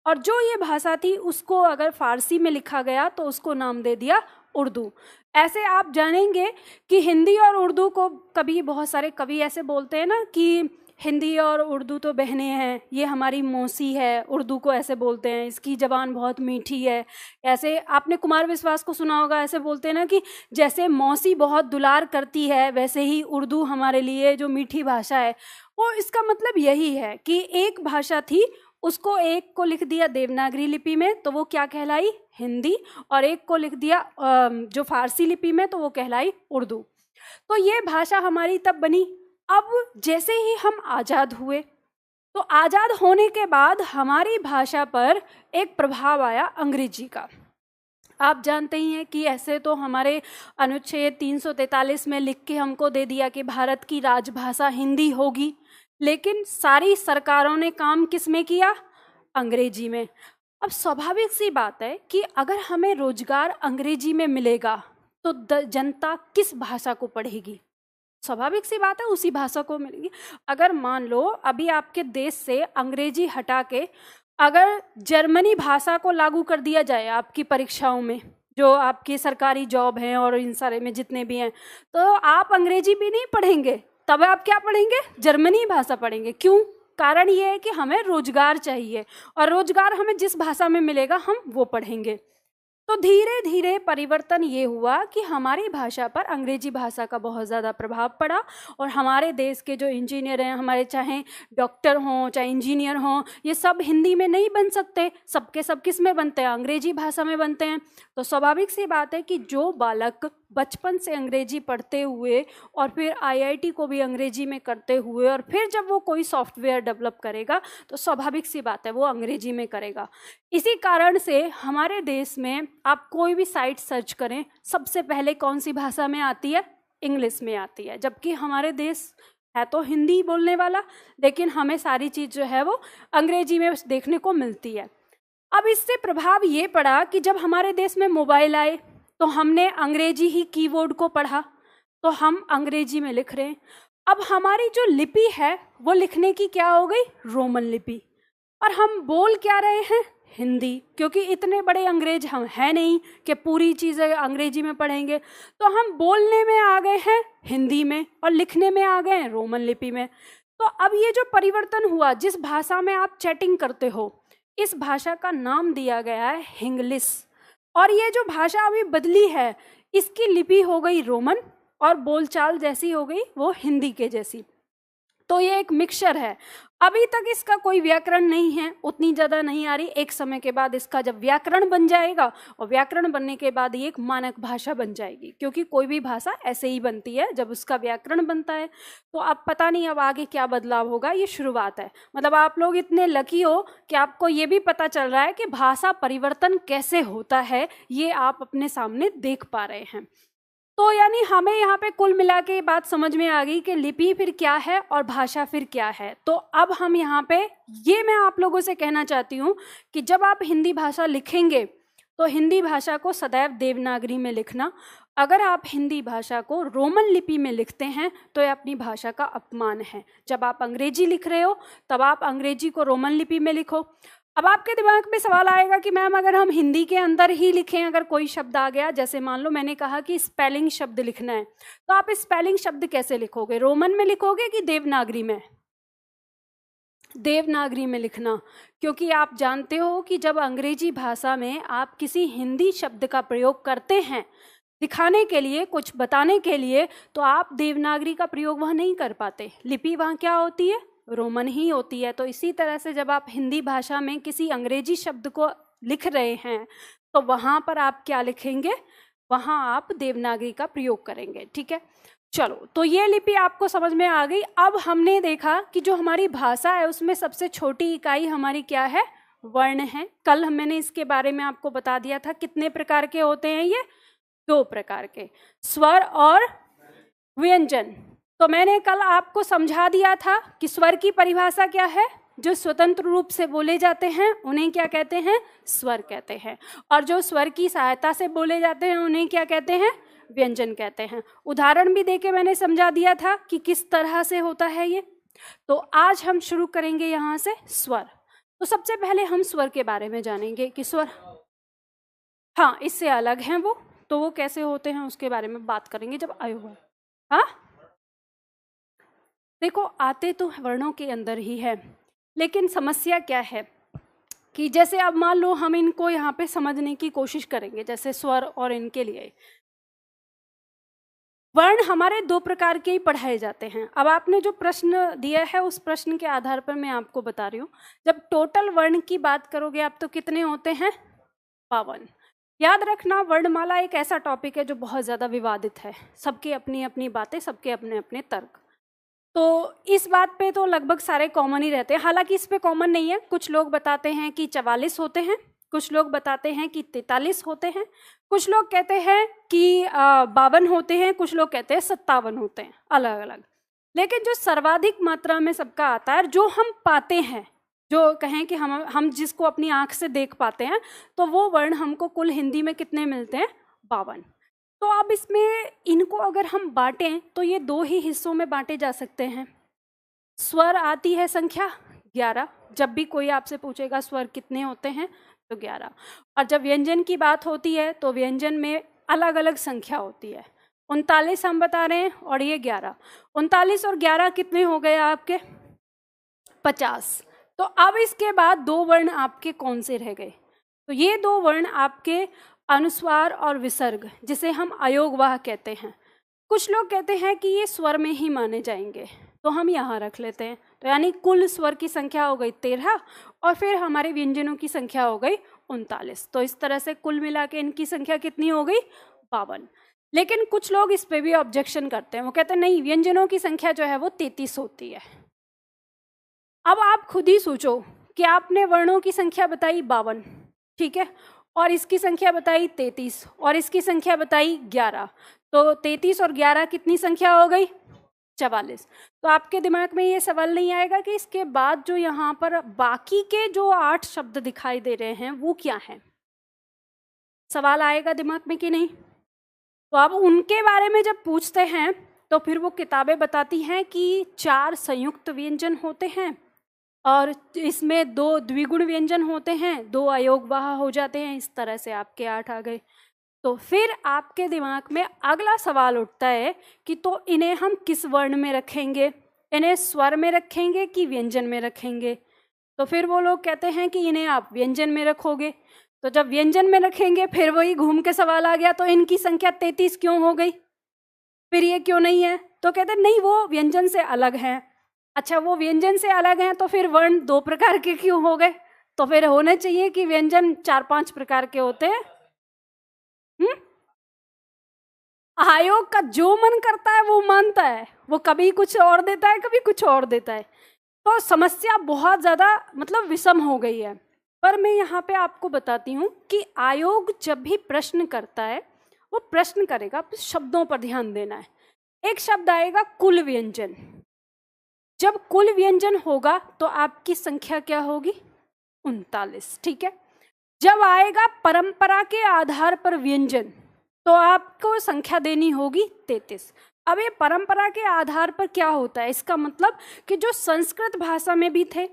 और जो ये भाषा थी उसको अगर फारसी में लिखा गया तो उसको नाम दे दिया उर्दू। ऐसे आप जानेंगे कि हिंदी और उर्दू को, कभी बहुत सारे कवि ऐसे बोलते हैं ना कि हिंदी और उर्दू तो बहनें हैं, ये हमारी मौसी है, उर्दू को ऐसे बोलते हैं, इसकी ज़बान बहुत मीठी है। ऐसे आपने कुमार विश्वास को सुना होगा, ऐसे बोलते हैं ना कि जैसे मौसी बहुत दुलार करती है वैसे ही उर्दू हमारे लिए जो मीठी भाषा है वो, इसका मतलब यही है कि एक भाषा थी, उसको एक को लिख दिया देवनागरी लिपि में तो वो क्या कहलाई, हिंदी, और एक को लिख दिया जो फारसी लिपि में तो वो कहलाई उर्दू। तो ये भाषा हमारी तब बनी। अब जैसे ही हम आज़ाद हुए तो आज़ाद होने के बाद हमारी भाषा पर एक प्रभाव आया अंग्रेजी का। आप जानते ही हैं कि ऐसे तो हमारे अनुच्छेद 343 में लिख के हमको दे दिया कि भारत की राजभाषा हिंदी होगी, लेकिन सारी सरकारों ने काम किस में किया? अंग्रेजी में। अब स्वाभाविक सी बात है कि अगर हमें रोजगार अंग्रेजी में मिलेगा तो जनता किस भाषा को पढ़ेगी? स्वाभाविक सी बात है उसी भाषा को मिलेगी। अगर मान लो अभी आपके देश से अंग्रेजी हटा के अगर जर्मनी भाषा को लागू कर दिया जाए आपकी परीक्षाओं में, जो आपकी सरकारी जॉब हैं और इन सारे में जितने भी हैं, तो आप अंग्रेजी भी नहीं पढ़ेंगे, तब आप क्या पढ़ेंगे? जर्मनी भाषा पढ़ेंगे। क्यों? कारण ये है कि हमें रोजगार चाहिए और रोजगार हमें जिस भाषा में मिलेगा हम वो पढ़ेंगे। तो धीरे धीरे परिवर्तन ये हुआ कि हमारी भाषा पर अंग्रेजी भाषा का बहुत ज़्यादा प्रभाव पड़ा और हमारे देश के जो इंजीनियर हैं, हमारे चाहे डॉक्टर हों चाहे इंजीनियर हों, ये सब हिंदी में नहीं बन सकते, सबके सब किस में बनते हैं? अंग्रेजी भाषा में बनते हैं। तो स्वाभाविक सी बात है कि जो बालक बचपन से अंग्रेजी पढ़ते हुए और फिर आईआईटी को भी अंग्रेजी में करते हुए और फिर जब वो कोई सॉफ्टवेयर डेवलप करेगा तो स्वाभाविक सी बात है वो अंग्रेजी में करेगा। इसी कारण से हमारे देश में आप कोई भी साइट सर्च करें, सबसे पहले कौन सी भाषा में आती है? इंग्लिश में आती है। जबकि हमारे देश है तो हिंदी बोलने वाला, लेकिन हमें सारी चीज़ जो है वो अंग्रेजी में देखने को मिलती है। अब इससे प्रभाव ये पड़ा कि जब हमारे देश में मोबाइल आए तो हमने अंग्रेजी ही कीबोर्ड को पढ़ा, तो हम अंग्रेजी में लिख रहे हैं। अब हमारी जो लिपि है वो लिखने की क्या हो गई? रोमन लिपि। और हम बोल क्या रहे हैं? हिंदी, क्योंकि इतने बड़े अंग्रेज हम हैं नहीं कि पूरी चीज़ें अंग्रेजी में पढ़ेंगे, तो हम बोलने में आ गए हैं हिंदी में और लिखने में आ गए हैं रोमन लिपि में। तो अब ये जो परिवर्तन हुआ, जिस भाषा में आप चैटिंग करते हो, इस भाषा का नाम दिया गया है हिंग्लिश। और ये जो भाषा अभी बदली है, इसकी लिपि हो गई रोमन और बोलचाल जैसी हो गई वो हिंदी के जैसी। तो ये एक मिक्सचर है। अभी तक इसका कोई व्याकरण नहीं है, उतनी ज़्यादा नहीं आ रही। एक समय के बाद इसका जब व्याकरण बन जाएगा और व्याकरण बनने के बाद ये एक मानक भाषा बन जाएगी, क्योंकि कोई भी भाषा ऐसे ही बनती है जब उसका व्याकरण बनता है। तो अब पता नहीं अब आगे क्या बदलाव होगा, ये शुरुआत है। मतलब आप लोग इतने लकी हो कि आपको ये भी पता चल रहा है कि भाषा परिवर्तन कैसे होता है, ये आप अपने सामने देख पा रहे हैं। तो यानी हमें यहाँ पे कुल मिला के बात समझ में आ गई कि लिपि फिर क्या है और भाषा फिर क्या है। तो अब हम यहाँ पे ये मैं आप लोगों से कहना चाहती हूँ कि जब आप हिंदी भाषा लिखेंगे तो हिंदी भाषा को सदैव देवनागरी में लिखना। अगर आप हिंदी भाषा को रोमन लिपि में लिखते हैं तो ये अपनी भाषा का अपमान है। जब आप अंग्रेजी लिख रहे हो तब आप अंग्रेजी को रोमन लिपि में लिखो। अब आपके दिमाग में सवाल आएगा कि मैम अगर हम हिंदी के अंदर ही लिखें, अगर कोई शब्द आ गया, जैसे मान लो मैंने कहा कि स्पेलिंग शब्द लिखना है, तो आप स्पेलिंग शब्द कैसे लिखोगे? रोमन में लिखोगे कि देवनागरी में? देवनागरी में लिखना, क्योंकि आप जानते हो कि जब अंग्रेजी भाषा में आप किसी हिंदी शब्द का प्रयोग करते हैं दिखाने के लिए, कुछ बताने के लिए, तो आप देवनागरी का प्रयोग वहाँ नहीं कर पाते। लिपि वहाँ क्या होती है? रोमन ही होती है। तो इसी तरह से जब आप हिंदी भाषा में किसी अंग्रेजी शब्द को लिख रहे हैं तो वहाँ पर आप क्या लिखेंगे? वहाँ आप देवनागरी का प्रयोग करेंगे। ठीक है, चलो, तो ये लिपि आपको समझ में आ गई। अब हमने देखा कि जो हमारी भाषा है उसमें सबसे छोटी इकाई हमारी क्या है? वर्ण है। कल मैंने इसके बारे में आपको बता दिया था। कितने प्रकार के होते हैं ये? 2 प्रकार के, स्वर और व्यंजन। तो मैंने कल आपको समझा दिया था कि स्वर की परिभाषा क्या है? जो स्वतंत्र रूप से बोले जाते हैं उन्हें क्या कहते हैं? स्वर कहते हैं। और जो स्वर की सहायता से बोले जाते हैं उन्हें क्या कहते हैं? व्यंजन कहते हैं। उदाहरण भी देके मैंने समझा दिया था कि किस तरह से होता है ये। तो आज हम शुरू करेंगे यहाँ से स्वर। तो सबसे पहले हम स्वर के बारे में जानेंगे कि स्वर, हाँ, इससे अलग हैं वो, तो वो कैसे होते हैं उसके बारे में बात करेंगे जब आएगा। हाँ, देखो, आते तो वर्णों के अंदर ही है, लेकिन समस्या क्या है कि जैसे अब मान लो हम इनको यहाँ पे समझने की कोशिश करेंगे, जैसे स्वर और इनके लिए वर्ण हमारे 2 प्रकार के ही पढ़ाए जाते हैं। अब आपने जो प्रश्न दिया है उस प्रश्न के आधार पर मैं आपको बता रही हूँ। जब टोटल वर्ण की बात करोगे आप तो कितने होते हैं? 52। याद रखना, वर्णमाला एक ऐसा टॉपिक है जो बहुत ज़्यादा विवादित है। सबके अपनी अपनी बातें, सबके अपने अपने तर्क। तो इस बात पे तो लगभग सारे कॉमन ही रहते हैं। हालांकि इस पे कॉमन नहीं है। कुछ लोग बताते हैं कि 44 होते हैं कुछ लोग बताते हैं कि 43 होते हैं, कुछ लोग कहते हैं कि 52 होते हैं, कुछ लोग कहते हैं 57 होते हैं, अलग अलग। लेकिन जो सर्वाधिक मात्रा में सबका आता है, जो हम पाते हैं, जो कहें कि हम जिसको अपनी आंख से देख पाते हैं, तो वो वर्ण हमको कुल हिंदी में कितने मिलते हैं? 52। तो अब इसमें इनको अगर हम बांटें तो ये 2 ही हिस्सों में बांटे जा सकते हैं। स्वर आती है संख्या 11, जब भी कोई आपसे पूछेगा स्वर कितने होते हैं तो 11। और जब व्यंजन की बात होती है तो व्यंजन में अलग अलग संख्या होती है। 39 हम बता रहे हैं और ये 11। 39 और 11 कितने हो गए आपके? 50। तो अब इसके बाद 2 वर्ण आपके कौन से रह गए? तो ये 2 वर्ण आपके अनुस्वार और विसर्ग, जिसे हम अयोगवाह कहते हैं। कुछ लोग कहते हैं कि ये स्वर में ही माने जाएंगे, तो हम यहाँ रख लेते हैं। तो यानी कुल स्वर की संख्या हो गई 13 और फिर हमारे व्यंजनों की संख्या हो गई 39। तो इस तरह से कुल मिला के इनकी संख्या कितनी हो गई? 52। लेकिन कुछ लोग इस पे भी ऑब्जेक्शन करते हैं, वो कहते हैं नहीं, व्यंजनों की संख्या जो है वो 33 होती है। अब आप खुद ही सोचो कि आपने वर्णों की संख्या बताई 52, ठीक है, और इसकी संख्या बताई 33 और इसकी संख्या बताई 11, तो 33 और 11 कितनी संख्या हो गई? 44। तो आपके दिमाग में ये सवाल नहीं आएगा कि इसके बाद जो यहाँ पर बाकी के जो 8 शब्द दिखाई दे रहे हैं वो क्या हैं? सवाल आएगा दिमाग में कि नहीं? तो अब उनके बारे में जब पूछते हैं तो फिर वो किताबें बताती हैं कि 4 संयुक्त व्यंजन होते हैं और इसमें 2 द्विगुण व्यंजन होते हैं, 2 अयोगवाह हो जाते हैं। इस तरह से आपके 8 आ गए। तो फिर आपके दिमाग में अगला सवाल उठता है कि तो इन्हें हम किस वर्ण में रखेंगे? इन्हें स्वर में रखेंगे कि व्यंजन में रखेंगे? तो फिर वो लोग कहते हैं कि इन्हें आप व्यंजन में रखोगे। तो जब व्यंजन में रखेंगे फिर वही घूम के सवाल आ गया, तो इनकी संख्या 33 क्यों हो गई? फिर ये क्यों नहीं है? तो कहते नहीं, वो व्यंजन से अलग हैं। अच्छा, वो व्यंजन से अलग हैं तो फिर वर्ण 2 प्रकार के क्यों हो गए? तो फिर होने चाहिए कि व्यंजन 4-5 प्रकार के होते हैं। आयोग का जो मन करता है वो मानता है, वो कभी कुछ और देता है, कभी कुछ और देता है। तो समस्या बहुत ज्यादा मतलब विषम हो गई है। पर मैं यहाँ पे आपको बताती हूँ कि आयोग जब भी प्रश्न करता है वो प्रश्न करेगा, शब्दों पर ध्यान देना है। एक शब्द आएगा कुल व्यंजन। जब कुल व्यंजन होगा तो आपकी संख्या क्या होगी? 39, ठीक है। जब आएगा परंपरा के आधार पर व्यंजन तो आपको संख्या देनी होगी 33। अब ये परंपरा के आधार पर क्या होता है? इसका मतलब कि जो संस्कृत भाषा में भी थे,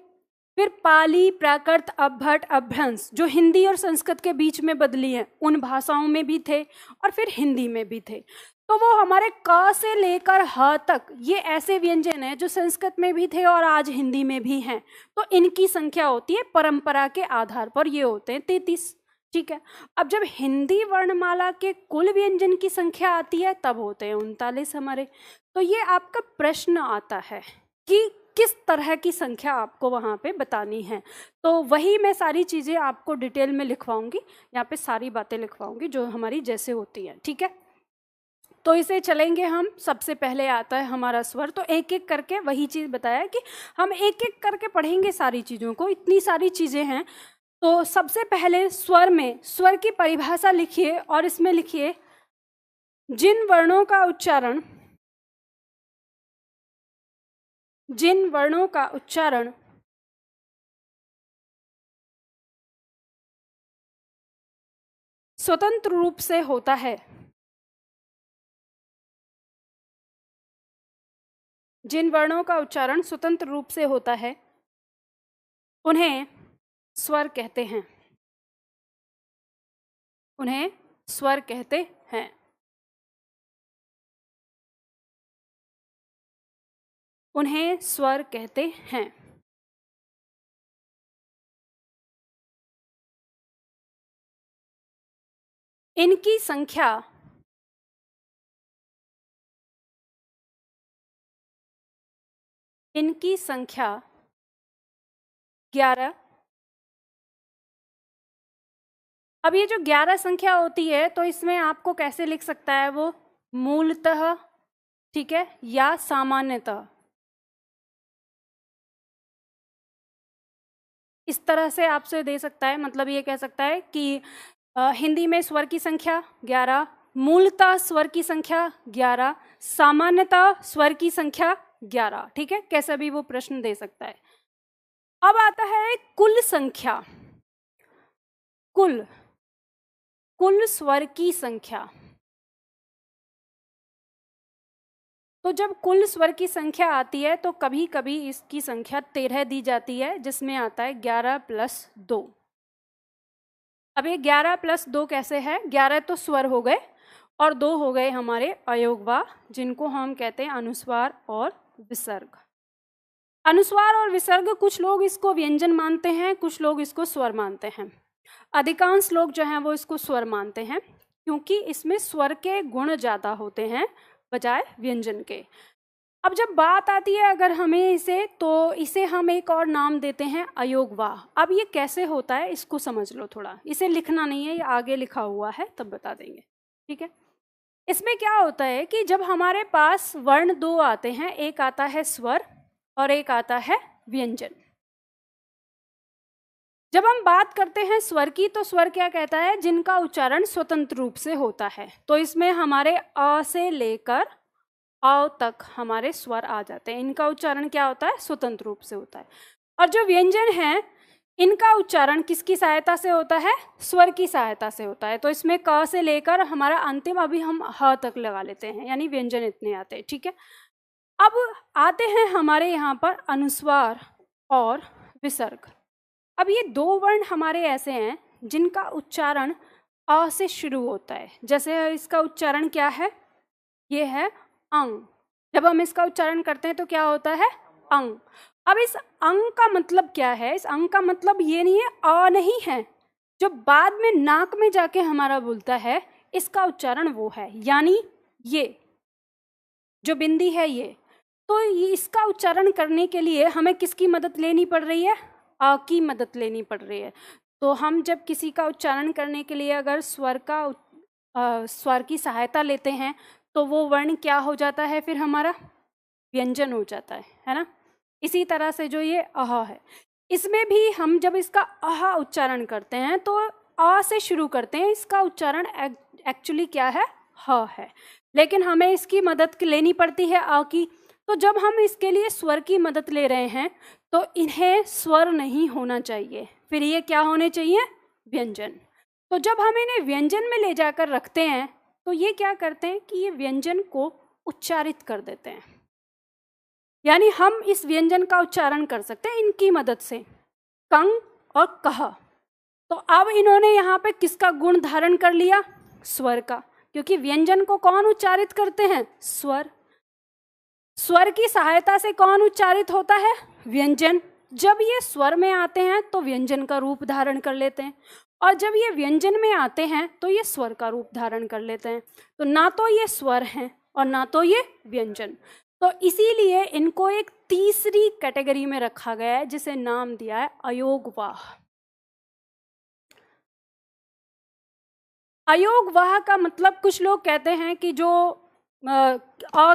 फिर पाली, प्राकृत, अभट्ट, अपभ्रंश जो हिंदी और संस्कृत के बीच में बदली हैं, उन भाषाओं में भी थे और फिर हिंदी में भी थे। तो वो हमारे क से लेकर ह तक ये ऐसे व्यंजन हैं जो संस्कृत में भी थे और आज हिंदी में भी हैं। तो इनकी संख्या होती है परंपरा के आधार पर, ये होते हैं 33, ठीक है। अब जब हिंदी वर्णमाला के कुल व्यंजन की संख्या आती है तब होते हैं 39 हमारे। तो ये आपका प्रश्न आता है कि किस तरह की संख्या आपको वहाँ पे बतानी है। तो वही मैं सारी चीज़ें आपको डिटेल में लिखवाऊंगी, यहाँ पे सारी बातें लिखवाऊंगी जो हमारी जैसे होती हैं, ठीक है। तो इसे चलेंगे हम। सबसे पहले आता है हमारा स्वर। तो एक एक करके वही चीज़ बताया कि हम एक एक करके पढ़ेंगे सारी चीज़ों को, इतनी सारी चीज़ें हैं। तो सबसे पहले स्वर में स्वर की परिभाषा लिखिए और इसमें लिखिए जिन वर्णों का उच्चारण स्वतंत्र रूप से होता है, जिन वर्णों का उच्चारण स्वतंत्र रूप से होता है उन्हें स्वर कहते हैं, उन्हें स्वर कहते हैं। उन्हें स्वर कहते हैं। इनकी संख्या इनकी संख्या 11। अब ये जो 11 संख्या होती है तो इसमें आपको कैसे लिख सकता है वो? मूलतः, ठीक है, या सामान्यतः। इस तरह से आपसे दे सकता है, मतलब ये कह सकता है कि हिंदी में स्वर की संख्या 11, मूलतः स्वर की संख्या 11, सामान्यतः स्वर की संख्या 11, ठीक है, कैसा भी वो प्रश्न दे सकता है। अब आता है कुल संख्या, कुल स्वर की संख्या। तो जब कुल स्वर की संख्या आती है तो कभी कभी इसकी संख्या 13 दी जाती है, जिसमें आता है 11 + 2। अब ये 11 + 2 कैसे है? 11 तो स्वर हो गए और 2 हो गए हमारे अयोगवा, जिनको हम कहते हैं अनुस्वार और विसर्ग। अनुस्वार और विसर्ग, कुछ लोग इसको व्यंजन मानते हैं, कुछ लोग इसको स्वर मानते हैं। अधिकांश लोग जो हैं वो इसको स्वर मानते हैं, क्योंकि इसमें स्वर के गुण ज़्यादा होते हैं बजाय व्यंजन के। अब जब बात आती है अगर हमें इसे, तो इसे हम एक और नाम देते हैं अयोगवाह। अब ये कैसे होता है इसको समझ लो थोड़ा, इसे लिखना नहीं है, ये आगे लिखा हुआ है, तब बता देंगे, ठीक है। इसमें क्या होता है कि जब हमारे पास वर्ण 2 आते हैं, एक आता है स्वर और एक आता है व्यंजन। जब हम बात करते हैं स्वर की, तो स्वर क्या कहता है? जिनका उच्चारण स्वतंत्र रूप से होता है। तो इसमें हमारे अ से लेकर अ तक हमारे स्वर आ जाते हैं, इनका उच्चारण क्या होता है? स्वतंत्र रूप से होता है। और जो व्यंजन है, इनका उच्चारण किसकी सहायता से होता है? स्वर की सहायता से होता है। तो इसमें क से लेकर हमारा अंतिम अभी हम ह तक लगा लेते हैं, यानी व्यंजन इतने आते हैं, ठीक है। अब आते हैं हमारे यहाँ पर अनुस्वार और विसर्ग। अब ये 2 वर्ण हमारे ऐसे हैं जिनका उच्चारण अ से शुरू होता है। जैसे इसका उच्चारण क्या है? ये है अंग। जब हम इसका उच्चारण करते हैं तो क्या होता है? अंग। अब इस अंग का मतलब क्या है? इस अंग का मतलब ये नहीं है, अ नहीं है, जो बाद में नाक में जाके हमारा बोलता है, इसका उच्चारण वो है, यानी ये जो बिंदी है ये। तो इसका उच्चारण करने के लिए हमें किसकी मदद लेनी पड़ रही है? अ की मदद लेनी पड़ रही है। तो हम जब किसी का उच्चारण करने के लिए अगर स्वर की सहायता लेते हैं, तो वो वर्ण क्या हो जाता है? फिर हमारा व्यंजन हो जाता है ना। इसी तरह से जो ये अह है, इसमें भी हम जब इसका अह उच्चारण करते हैं तो अ से शुरू करते हैं, इसका उच्चारण एक्चुअली क्या है? ह है, लेकिन हमें इसकी मदद लेनी पड़ती है अ की। तो जब हम इसके लिए स्वर की मदद ले रहे हैं, तो इन्हें स्वर नहीं होना चाहिए, फिर ये क्या होने चाहिए? व्यंजन। तो जब हम इन्हें व्यंजन में ले जाकर रखते हैं, तो ये क्या करते हैं कि ये व्यंजन को उच्चारित कर देते हैं, यानी हम इस व्यंजन का उच्चारण कर सकते हैं इनकी मदद से, कंग और कह। तो अब इन्होंने यहाँ पे किसका गुण धारण कर लिया? स्वर का, क्योंकि व्यंजन को कौन उच्चारित करते हैं? स्वर। स्वर की सहायता से कौन उच्चारित होता है? व्यंजन। जब ये स्वर में आते हैं तो व्यंजन का रूप धारण कर लेते हैं, और जब ये व्यंजन में आते हैं तो ये स्वर का रूप धारण कर लेते हैं। तो ना तो ये स्वर हैं और ना तो ये व्यंजन। तो इसीलिए इनको एक तीसरी कैटेगरी में रखा गया है, जिसे नाम दिया है अयोगवाह। अयोगवाह का मतलब, कुछ लोग कहते हैं कि जो अ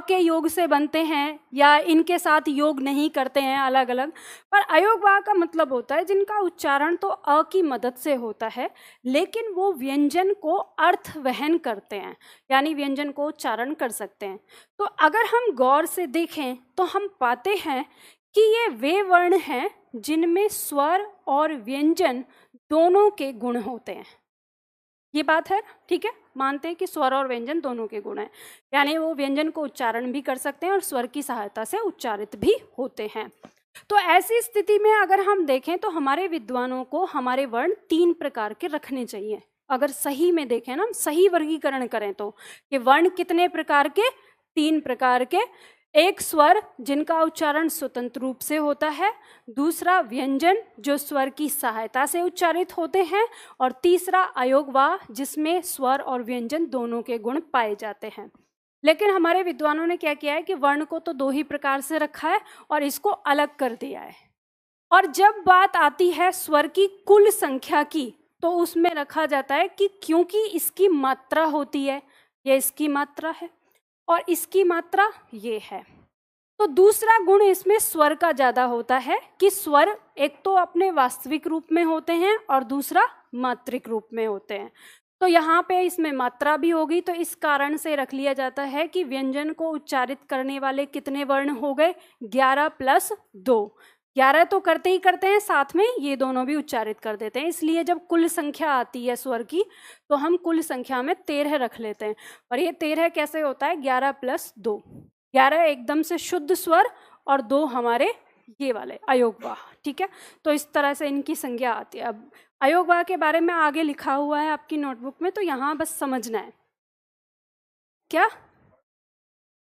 के योग से बनते हैं या इनके साथ योग नहीं करते हैं, अलग अलग। पर अयोगवाह का मतलब होता है जिनका उच्चारण तो अ की मदद से होता है, लेकिन वो व्यंजन को अर्थ वहन करते हैं, यानी व्यंजन को उच्चारण कर सकते हैं। तो अगर हम गौर से देखें तो हम पाते हैं कि ये वे वर्ण हैं जिनमें स्वर और व्यंजन दोनों के गुण होते हैं। ये बात है, ठीक है, मानते हैं कि स्वर और व्यंजन दोनों के गुण हैं, यानी वो व्यंजन को उच्चारण भी कर सकते हैं और स्वर की सहायता से उच्चारित भी होते हैं। तो ऐसी स्थिति में अगर हम देखें तो हमारे विद्वानों को हमारे वर्ण 3 प्रकार के रखने चाहिए। अगर सही में देखें ना, सही वर्गीकरण करें तो कि वर्ण कितने प्रकार के? 3 प्रकार के। एक स्वर जिनका उच्चारण स्वतंत्र रूप से होता है, दूसरा व्यंजन जो स्वर की सहायता से उच्चारित होते हैं, और तीसरा अयोगवाह जिसमें स्वर और व्यंजन दोनों के गुण पाए जाते हैं। लेकिन हमारे विद्वानों ने क्या किया है कि वर्ण को तो 2 ही प्रकार से रखा है और इसको अलग कर दिया है। और जब बात आती है स्वर की कुल संख्या की, तो उसमें रखा जाता है कि क्योंकि इसकी मात्रा होती है, ये इसकी मात्रा है और इसकी मात्रा ये है, तो दूसरा गुण इसमें स्वर का ज्यादा होता है कि स्वर एक तो अपने वास्तविक रूप में होते हैं और दूसरा मात्रिक रूप में होते हैं। तो यहाँ पे इसमें मात्रा भी होगी, तो इस कारण से रख लिया जाता है कि व्यंजन को उच्चारित करने वाले कितने वर्ण हो गए, 11 + 2। 11 तो करते ही करते हैं, साथ में ये दोनों भी उच्चारित कर देते हैं। इसलिए जब कुल संख्या आती है स्वर की तो हम कुल संख्या में 13 रख लेते हैं। और ये 13 कैसे होता है, 11 + 2। 11 एकदम से शुद्ध स्वर और 2 हमारे ये वाले अयोगवाह। ठीक है, तो इस तरह से इनकी संज्ञा आती है। अब अयोगवाह के बारे में आगे लिखा हुआ है आपकी नोटबुक में, तो यहाँ बस समझना है। क्या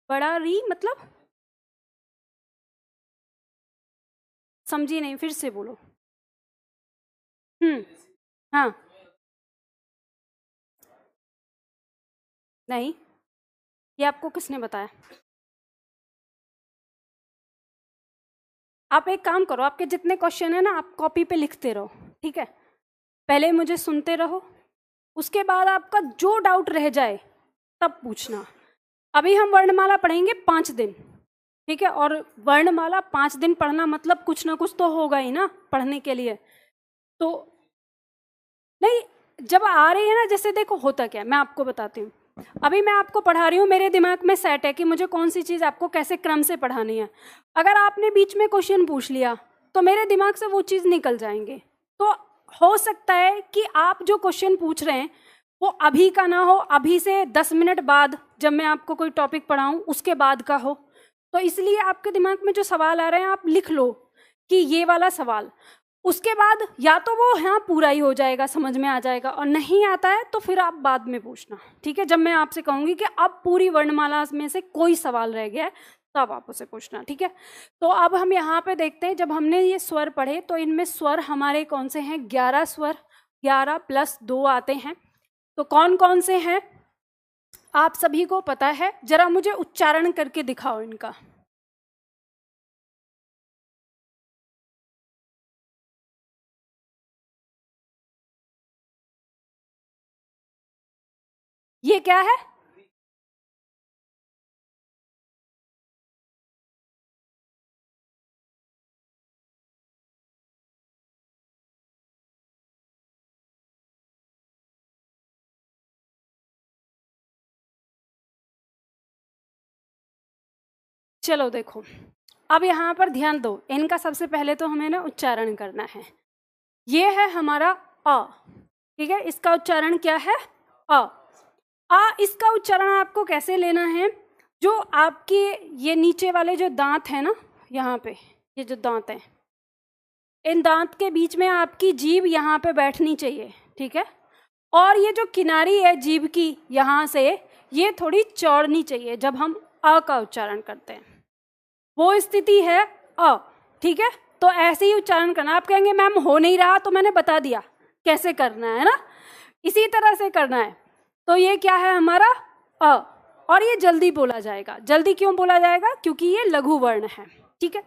बड़ा री मतलब, समझी नहीं, फिर से बोलो। हाँ, नहीं, ये आपको किसने बताया? आप एक काम करो, आपके जितने क्वेश्चन है ना आप कॉपी पे लिखते रहो, ठीक है? पहले मुझे सुनते रहो, उसके बाद आपका जो डाउट रह जाए तब पूछना। अभी हम वर्णमाला पढ़ेंगे 5 दिन, ठीक है? और वर्णमाला 5 दिन पढ़ना मतलब कुछ ना कुछ तो होगा ही ना पढ़ने के लिए। तो नहीं, जब आ रही है ना, जैसे देखो होता क्या है, मैं आपको बताती हूँ। अभी मैं आपको पढ़ा रही हूँ, मेरे दिमाग में सेट है कि मुझे कौन सी चीज़ आपको कैसे क्रम से पढ़ानी है। अगर आपने बीच में क्वेश्चन पूछ लिया तो मेरे दिमाग से वो चीज़ निकल जाएंगे। तो हो सकता है कि आप जो क्वेश्चन पूछ रहे हैं वो अभी का ना हो, अभी से 10 मिनट बाद जब मैं आपको कोई टॉपिक पढ़ाऊँ उसके बाद का हो। तो इसलिए आपके दिमाग में जो सवाल आ रहे हैं आप लिख लो कि ये वाला सवाल, उसके बाद या तो वो हाँ पूरा ही हो जाएगा, समझ में आ जाएगा, और नहीं आता है तो फिर आप बाद में पूछना, ठीक है? जब मैं आपसे कहूँगी कि अब पूरी वर्णमाला में से कोई सवाल रह गया है तब आप उसे पूछना, ठीक है? तो अब हम यहाँ पे देखते हैं, जब हमने ये स्वर पढ़े तो इनमें स्वर हमारे कौन से हैं, 11 स्वर, 11 + 2 आते हैं। तो कौन कौन से हैं आप सभी को पता है? जरा मुझे उच्चारण करके दिखाओ इनका। ये क्या है? चलो देखो, अब यहाँ पर ध्यान दो, इनका सबसे पहले तो हमें ना उच्चारण करना है। ये है हमारा अ, ठीक है? इसका उच्चारण क्या है? अ। इसका उच्चारण आपको कैसे लेना है? जो आपके ये नीचे वाले जो दांत है ना, यहाँ पे ये जो दांत है, इन दांत के बीच में आपकी जीभ यहाँ पे बैठनी चाहिए, ठीक है? और ये जो किनारी है जीभ की यहाँ से, ये थोड़ी चौड़नी चाहिए जब हम अ का उच्चारण करते हैं। वो स्थिति है अ, ठीक है? तो ऐसे ही उच्चारण करना। आप कहेंगे मैम हो नहीं रहा, तो मैंने बता दिया कैसे करना है ना, इसी तरह से करना है। तो ये क्या है हमारा अ, और ये जल्दी बोला जाएगा। जल्दी क्यों बोला जाएगा? क्योंकि ये लघु वर्ण है, ठीक है?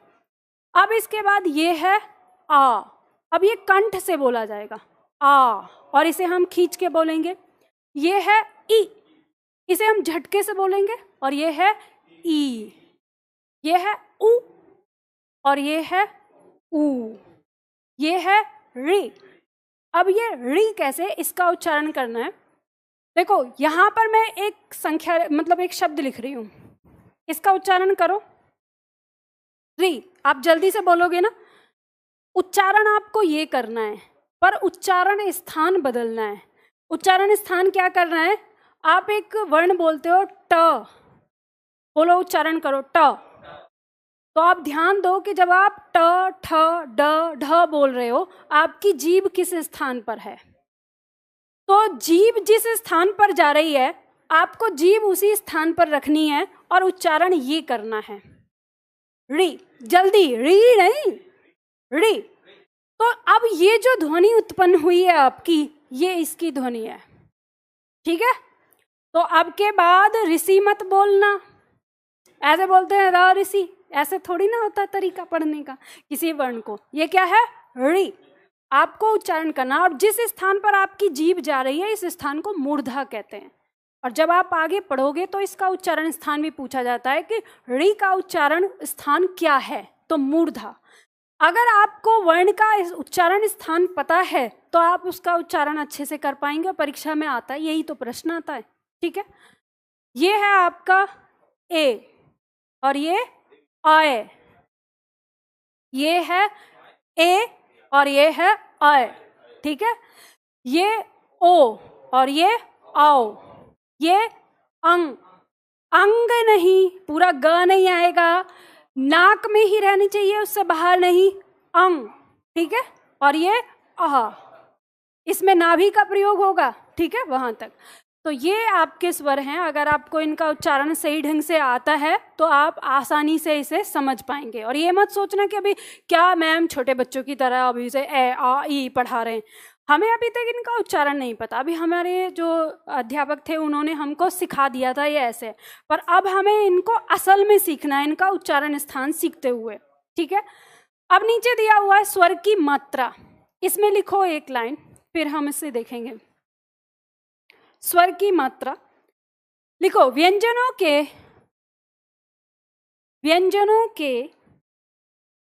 अब इसके बाद ये है आ, अब ये कंठ से बोला जाएगा आ, और इसे हम खींच के बोलेंगे। ये है ई, इसे हम झटके से बोलेंगे, और ये है ई। ये है उ, और ये है ऊ। ये है री। अब ये री कैसे, इसका उच्चारण करना है। देखो यहां पर मैं एक संख्या मतलब एक शब्द लिख रही हूं, इसका उच्चारण करो री। आप जल्दी से बोलोगे ना, उच्चारण आपको ये करना है, पर उच्चारण स्थान बदलना है। उच्चारण स्थान क्या करना है? आप एक वर्ण बोलते हो ट, बोलो उच्चारण करो ट। तो आप ध्यान दो कि जब आप ट, ठ, ड, ढ बोल रहे हो, आपकी जीभ किस स्थान पर है? तो जीभ जिस स्थान पर जा रही है, आपको जीभ उसी स्थान पर रखनी है और उच्चारण ये करना है री। जल्दी, री नहीं, री। तो अब ये जो ध्वनि उत्पन्न हुई है आपकी, ये इसकी ध्वनि है, ठीक है? तो अब के बाद ऋषि मत बोलना। ऐसे बोलते हैं र ऋषि, ऐसे थोड़ी ना होता तरीका पढ़ने का किसी वर्ण को। ये क्या है? री। आपको उच्चारण करना, और जिस स्थान पर आपकी जीभ जा रही है इस स्थान को मूर्धा कहते हैं। और जब आप आगे पढ़ोगे तो इसका उच्चारण स्थान भी पूछा जाता है कि ऋ का उच्चारण स्थान क्या है, तो मूर्धा। अगर आपको वर्ण का उच्चारण स्थान पता है तो आप उसका उच्चारण अच्छे से कर पाएंगे, परीक्षा में आता है, यही तो प्रश्न आता है। ठीक है, ये है आपका ए और ये आय, ये है ए और ये है आय। ठीक है, ये ओ और ये आओ, ये अंग, अंग नहीं, पूरा ग नहीं आएगा, नाक में ही रहनी चाहिए, उससे बाहर नहीं, अंग। ठीक है, और ये आह, इसमें नाभि का प्रयोग होगा। ठीक है, वहां तक। तो ये आपके स्वर हैं, अगर आपको इनका उच्चारण सही ढंग से आता है तो आप आसानी से इसे समझ पाएंगे। और ये मत सोचना कि अभी क्या मैम छोटे बच्चों की तरह अभी से ए आ ई पढ़ा रहे हैं, हमें अभी तक इनका उच्चारण नहीं पता। अभी हमारे जो अध्यापक थे उन्होंने हमको सिखा दिया था ये ऐसे, पर अब हमें इनको असल में सीखना है, इनका उच्चारण स्थान सीखते हुए। ठीक है, अब नीचे दिया हुआ है स्वर की मात्रा, इसमें लिखो एक लाइन, फिर हम इसे देखेंगे। स्वर की मात्रा लिखो, व्यंजनों के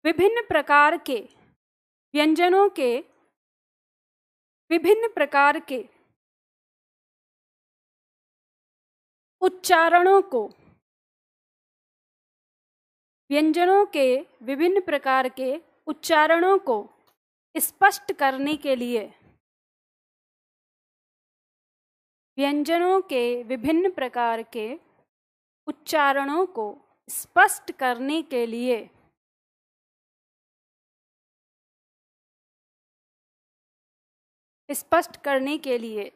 विभिन्न प्रकार के, व्यंजनों के विभिन्न प्रकार के उच्चारणों को, व्यंजनों के विभिन्न प्रकार के उच्चारणों को स्पष्ट करने के लिए, व्यंजनों के विभिन्न प्रकार के उच्चारणों को स्पष्ट करने के लिए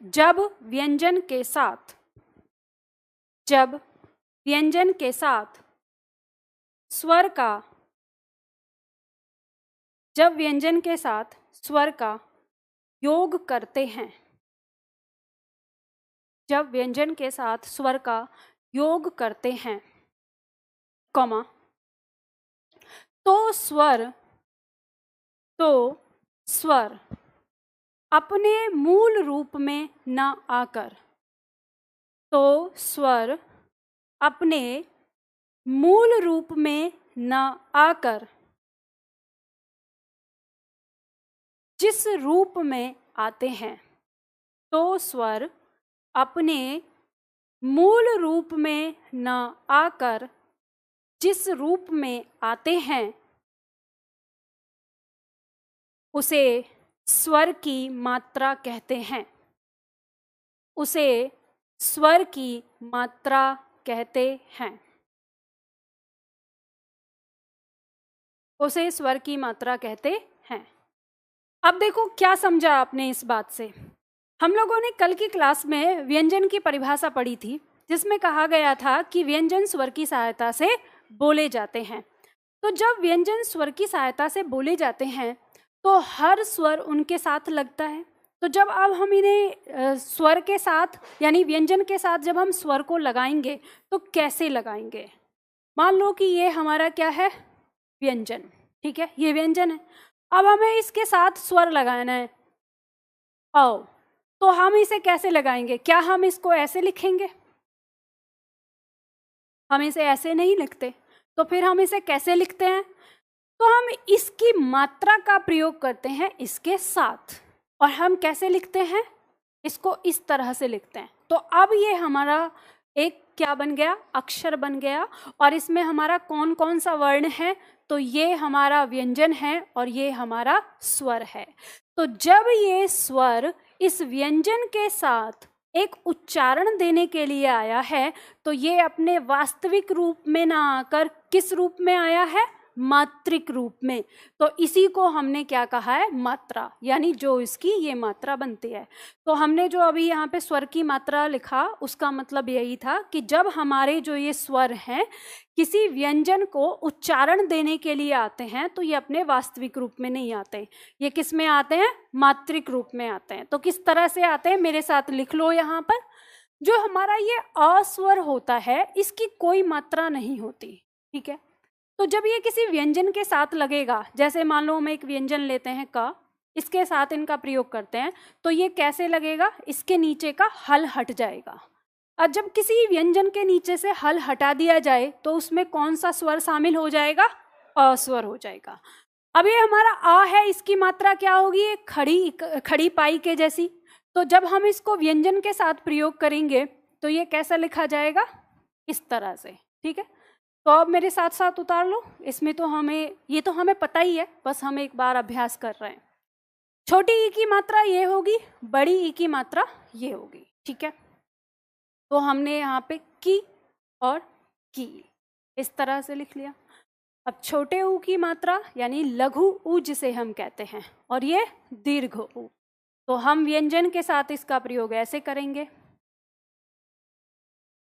जब व्यंजन के साथ स्वर का योग करते हैं, जब व्यंजन के साथ स्वर का योग करते हैं, कॉमा, तो स्वर अपने मूल रूप में न आकर, तो स्वर अपने मूल रूप में न आकर जिस रूप में आते हैं, तो स्वर अपने मूल रूप में न आकर जिस रूप में आते हैं उसे स्वर की मात्रा कहते हैं, उसे स्वर की मात्रा कहते हैं, उसे स्वर की मात्रा कहते हैं। अब देखो क्या समझा आपने इस बात से। हम लोगों ने कल की क्लास में व्यंजन की परिभाषा पढ़ी थी, जिसमें कहा गया था कि व्यंजन स्वर की सहायता से बोले जाते हैं। तो जब व्यंजन स्वर की सहायता से बोले जाते हैं तो हर स्वर उनके साथ लगता है। तो जब अब हम इन्हें स्वर के साथ यानी व्यंजन के साथ जब हम स्वर को लगाएंगे तो कैसे लगाएंगे। मान लो कि ये हमारा क्या है, व्यंजन। ठीक है, ये व्यंजन है। अब हमें इसके साथ स्वर लगाना है औ, तो हम इसे कैसे लगाएंगे। क्या हम इसको ऐसे लिखेंगे, हम इसे ऐसे नहीं लिखते। तो फिर हम इसे कैसे लिखते हैं, तो हम इसकी मात्रा का प्रयोग करते हैं इसके साथ। और हम कैसे लिखते हैं, इसको इस तरह से लिखते हैं। तो अब ये हमारा एक क्या बन गया, अक्षर बन गया। और इसमें हमारा कौन कौन सा वर्ण है, तो ये हमारा व्यंजन है और ये हमारा स्वर है। तो जब ये स्वर इस व्यंजन के साथ एक उच्चारण देने के लिए आया है तो ये अपने वास्तविक रूप में ना आकर किस रूप में आया है, मात्रिक रूप में। तो इसी को हमने क्या कहा है, मात्रा, यानी जो इसकी ये मात्रा बनती है। तो हमने जो अभी यहाँ पे स्वर की मात्रा लिखा उसका मतलब यही था कि जब हमारे जो ये स्वर हैं किसी व्यंजन को उच्चारण देने के लिए आते हैं तो ये अपने वास्तविक रूप में नहीं आते, ये किस में आते हैं, मात्रिक रूप में आते हैं। तो किस तरह से आते हैं, मेरे साथ लिख लो यहाँ पर। जो हमारा ये अस्वर होता है इसकी कोई मात्रा नहीं होती। ठीक है, तो जब ये किसी व्यंजन के साथ लगेगा, जैसे मान लो हम एक व्यंजन लेते हैं क, इसके साथ इनका प्रयोग करते हैं, तो ये कैसे लगेगा, इसके नीचे का हल हट जाएगा। और जब किसी व्यंजन के नीचे से हल हटा दिया जाए तो उसमें कौन सा स्वर शामिल हो जाएगा? अस्वर हो जाएगा। अब ये हमारा आ है, इसकी मात्रा क्या होगी? एक खड़ी पाई के जैसी। तो जब हम इसको व्यंजन के साथ प्रयोग करेंगे तो ये कैसा लिखा जाएगा? इस तरह से। ठीक है, तो अब मेरे साथ साथ उतार लो। इसमें तो ये तो हमें पता ही है, बस हम एक बार अभ्यास कर रहे हैं। छोटी ई की मात्रा ये होगी, बड़ी ई की मात्रा ये होगी। ठीक है, तो हमने यहाँ पे की और की इस तरह से लिख लिया। अब छोटे ऊ की मात्रा यानी लघु ऊ जिसे हम कहते हैं, और ये दीर्घ ऊ, तो हम व्यंजन के साथ इसका प्रयोग ऐसे करेंगे।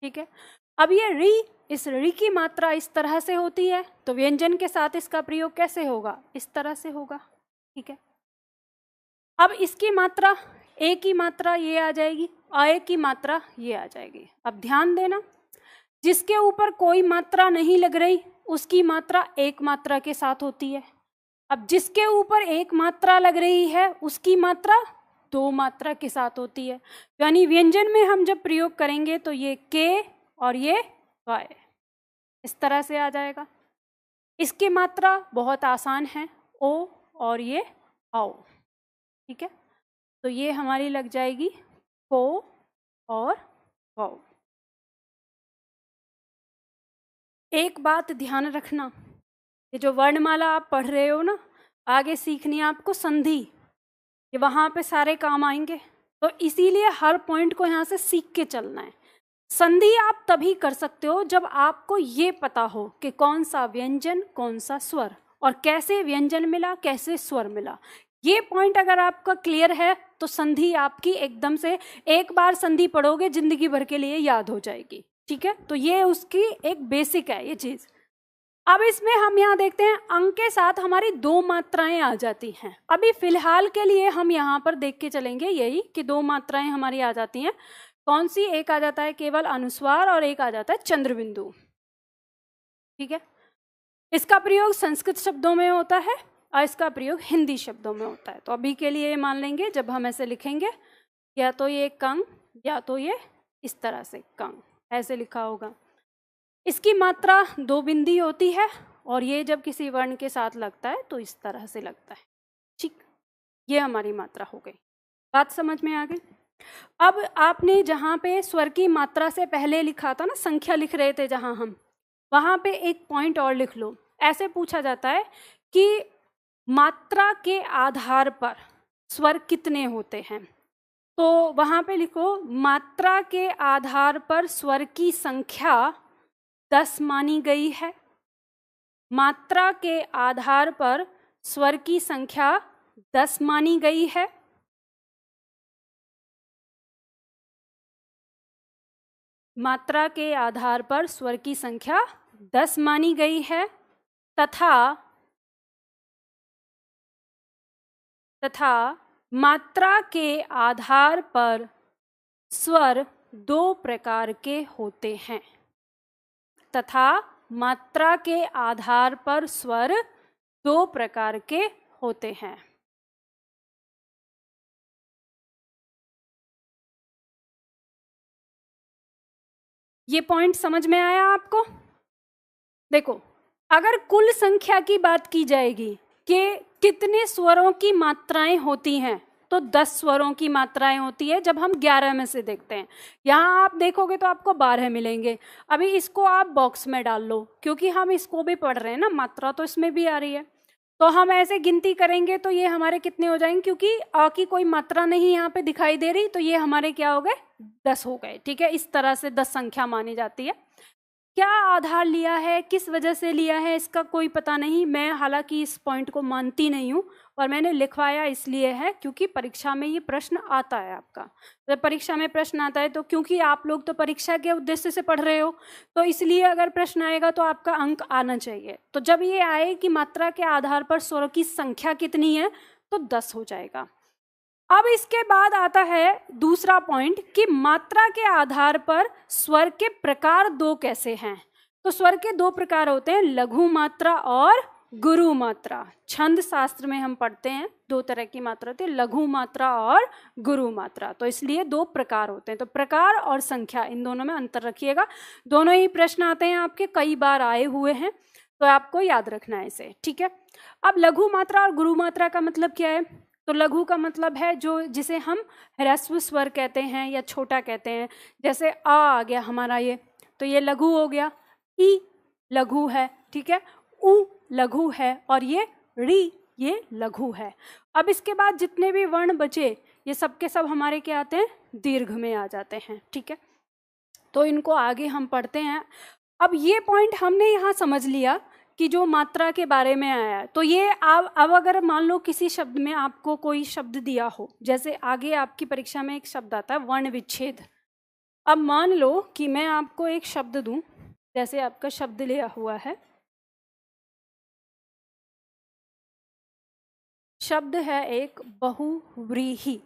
ठीक है, अब ये री, इस री की मात्रा इस तरह से होती है, तो व्यंजन के साथ इसका प्रयोग कैसे होगा? इस तरह से होगा। ठीक है, अब इसकी मात्रा ए की मात्रा ये आ जाएगी, ए की मात्रा ये आ जाएगी। अब ध्यान देना, जिसके ऊपर कोई मात्रा नहीं लग रही उसकी मात्रा एक मात्रा के साथ होती है। अब जिसके ऊपर एक मात्रा लग रही है उसकी मात्रा दो मात्रा के साथ होती है। यानी व्यंजन में हम जब प्रयोग करेंगे तो ये के और ये वाय इस तरह से आ जाएगा। इसकी मात्रा बहुत आसान है, ओ और ये आओ। ठीक है, तो ये हमारी लग जाएगी को और वाओ। एक बात ध्यान रखना, ये जो वर्णमाला आप पढ़ रहे हो ना, आगे सीखनी है आपको संधि, ये वहाँ पे सारे काम आएंगे। तो इसीलिए हर पॉइंट को यहाँ से सीख के चलना है। संधि आप तभी कर सकते हो जब आपको ये पता हो कि कौन सा व्यंजन कौन सा स्वर, और कैसे व्यंजन मिला कैसे स्वर मिला। ये पॉइंट अगर आपका क्लियर है तो संधि आपकी एकदम से, एक बार संधि पढ़ोगे जिंदगी भर के लिए याद हो जाएगी। ठीक है, तो ये उसकी एक बेसिक है ये चीज। अब इसमें हम यहाँ देखते हैं अंक के साथ हमारी दो मात्राएं आ जाती हैं। अभी फिलहाल के लिए हम यहाँ पर देख के चलेंगे यही कि दो मात्राएं हमारी आ जाती हैं। कौन सी? एक आ जाता है केवल अनुस्वार और एक आ जाता है चंद्रबिंदु। ठीक है, इसका प्रयोग संस्कृत शब्दों में होता है और इसका प्रयोग हिंदी शब्दों में होता है। तो अभी के लिए ये मान लेंगे, जब हम ऐसे लिखेंगे या तो ये कंग या तो ये इस तरह से कंग ऐसे लिखा होगा। इसकी मात्रा दो बिंदी होती है और ये जब किसी वर्ण के साथ लगता है तो इस तरह से लगता है। ठीक, ये हमारी मात्रा हो गई। बात समझ में आ गई? अब आपने जहाँ पे स्वर की मात्रा से पहले लिखा था ना, संख्या लिख रहे थे जहाँ हम, वहाँ पे एक पॉइंट और लिख लो। ऐसे पूछा जाता है कि मात्रा के आधार पर स्वर कितने होते हैं, तो वहाँ पे लिखो मात्रा के आधार पर स्वर की संख्या 10 मानी गई है। मात्रा के आधार पर स्वर की संख्या 10 मानी गई है। मात्रा के आधार पर स्वर की संख्या 10 मानी गई है तथा मात्रा के आधार पर स्वर दो प्रकार के होते हैं। तथा मात्रा के आधार पर स्वर दो प्रकार के होते हैं। ये पॉइंट समझ में आया आपको? देखो, अगर कुल संख्या की बात की जाएगी कि कितने स्वरों की मात्राएं होती हैं, तो 10 स्वरों की मात्राएं होती है जब हम 11 में से देखते हैं। यहाँ आप देखोगे तो आपको 12 मिलेंगे। अभी इसको आप बॉक्स में डाल लो, क्योंकि हम इसको भी पढ़ रहे हैं ना, मात्रा तो इसमें भी आ रही है। तो हम ऐसे गिनती करेंगे तो ये हमारे कितने हो जाएंगे, क्योंकि आ की कोई मात्रा नहीं यहाँ पे दिखाई दे रही, तो ये हमारे क्या हो गए? 10 हो गए। ठीक है, इस तरह से 10 संख्या मानी जाती है। क्या आधार लिया है, किस वजह से लिया है, इसका कोई पता नहीं। मैं हालांकि इस पॉइंट को मानती नहीं हूँ, और मैंने लिखवाया इसलिए है क्योंकि परीक्षा में ये प्रश्न आता है आपका। जब परीक्षा में प्रश्न आता है तो क्योंकि आप लोग तो परीक्षा के उद्देश्य से पढ़ रहे हो, तो इसलिए अगर प्रश्न आएगा तो आपका अंक आना चाहिए। तो जब ये आए कि मात्रा के आधार पर स्वरों की संख्या कितनी है, तो 10 हो जाएगा। अब इसके बाद आता है दूसरा पॉइंट कि मात्रा के आधार पर स्वर के प्रकार दो कैसे हैं। तो स्वर के दो प्रकार होते हैं, लघु मात्रा और गुरु मात्रा। छंद शास्त्र में हम पढ़ते हैं दो तरह की मात्रा होती है, लघु मात्रा और गुरु मात्रा। तो इसलिए दो प्रकार होते हैं। तो प्रकार और संख्या, इन दोनों में अंतर रखिएगा। दोनों ही प्रश्न आते हैं आपके, कई बार आए हुए हैं, तो आपको याद रखना है इसे, ठीक है। अब लघु मात्रा और गुरु मात्रा का मतलब क्या है? तो लघु का मतलब है जिसे हम ह्रस्व स्वर कहते हैं या छोटा कहते हैं। जैसे आ गया हमारा ये, तो ये लघु हो गया। ई लघु है, ठीक है। उ लघु है, और ये री, ये लघु है। अब इसके बाद जितने भी वर्ण बचे, ये सब के सब हमारे क्या आते हैं? दीर्घ में आ जाते हैं, ठीक है। तो इनको आगे हम पढ़ते हैं। अब ये पॉइंट हमने यहाँ समझ लिया कि जो मात्रा के बारे में आया है। तो ये अब अगर मान लो किसी शब्द में आपको कोई शब्द दिया हो, जैसे आगे आपकी परीक्षा में एक शब्द आता है वर्ण विच्छेद। अब मान लो कि मैं आपको एक शब्द दूं, जैसे आपका शब्द लिया हुआ है, शब्द है एक बहुव्रीहि,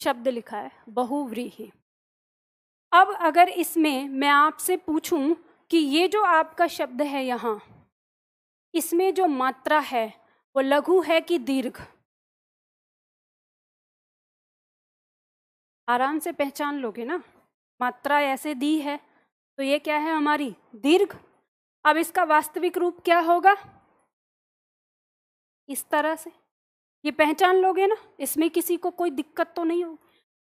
शब्द लिखा है बहुव्रीहि। अब अगर इसमें मैं आपसे पूछूं कि ये जो आपका शब्द है यहाँ, इसमें जो मात्रा है वो लघु है कि दीर्घ? आराम से पहचान लोगे ना, मात्रा ऐसे दी है तो ये क्या है हमारी? दीर्घ। अब इसका वास्तविक रूप क्या होगा? इस तरह से, ये पहचान लोगे ना, इसमें किसी को कोई दिक्कत तो नहीं होगी।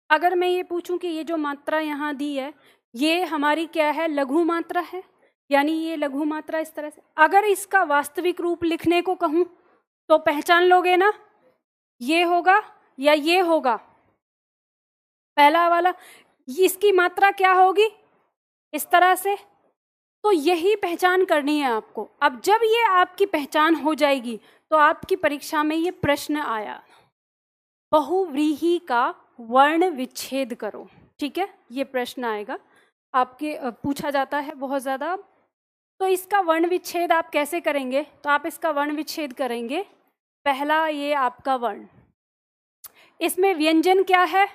अगर मैं ये पूछूं कि ये जो मात्रा यहाँ दी है ये हमारी क्या है? लघु मात्रा है, यानी ये लघु मात्रा इस तरह से। अगर इसका वास्तविक रूप लिखने को कहूं तो पहचान लोगे ना, ये होगा या ये होगा? पहला वाला, इसकी मात्रा क्या होगी? इस तरह से। तो यही पहचान करनी है आपको। अब जब ये आपकी पहचान हो जाएगी तो आपकी परीक्षा में ये प्रश्न आया, बहुव्रीहि का वर्ण विच्छेद करो, ठीक है। ये प्रश्न आएगा आपके, पूछा जाता है बहुत ज़्यादा। तो इसका वर्ण विच्छेद आप कैसे करेंगे? तो आप इसका वर्ण विच्छेद करेंगे, पहला ये आपका वर्ण, इसमें व्यंजन क्या है?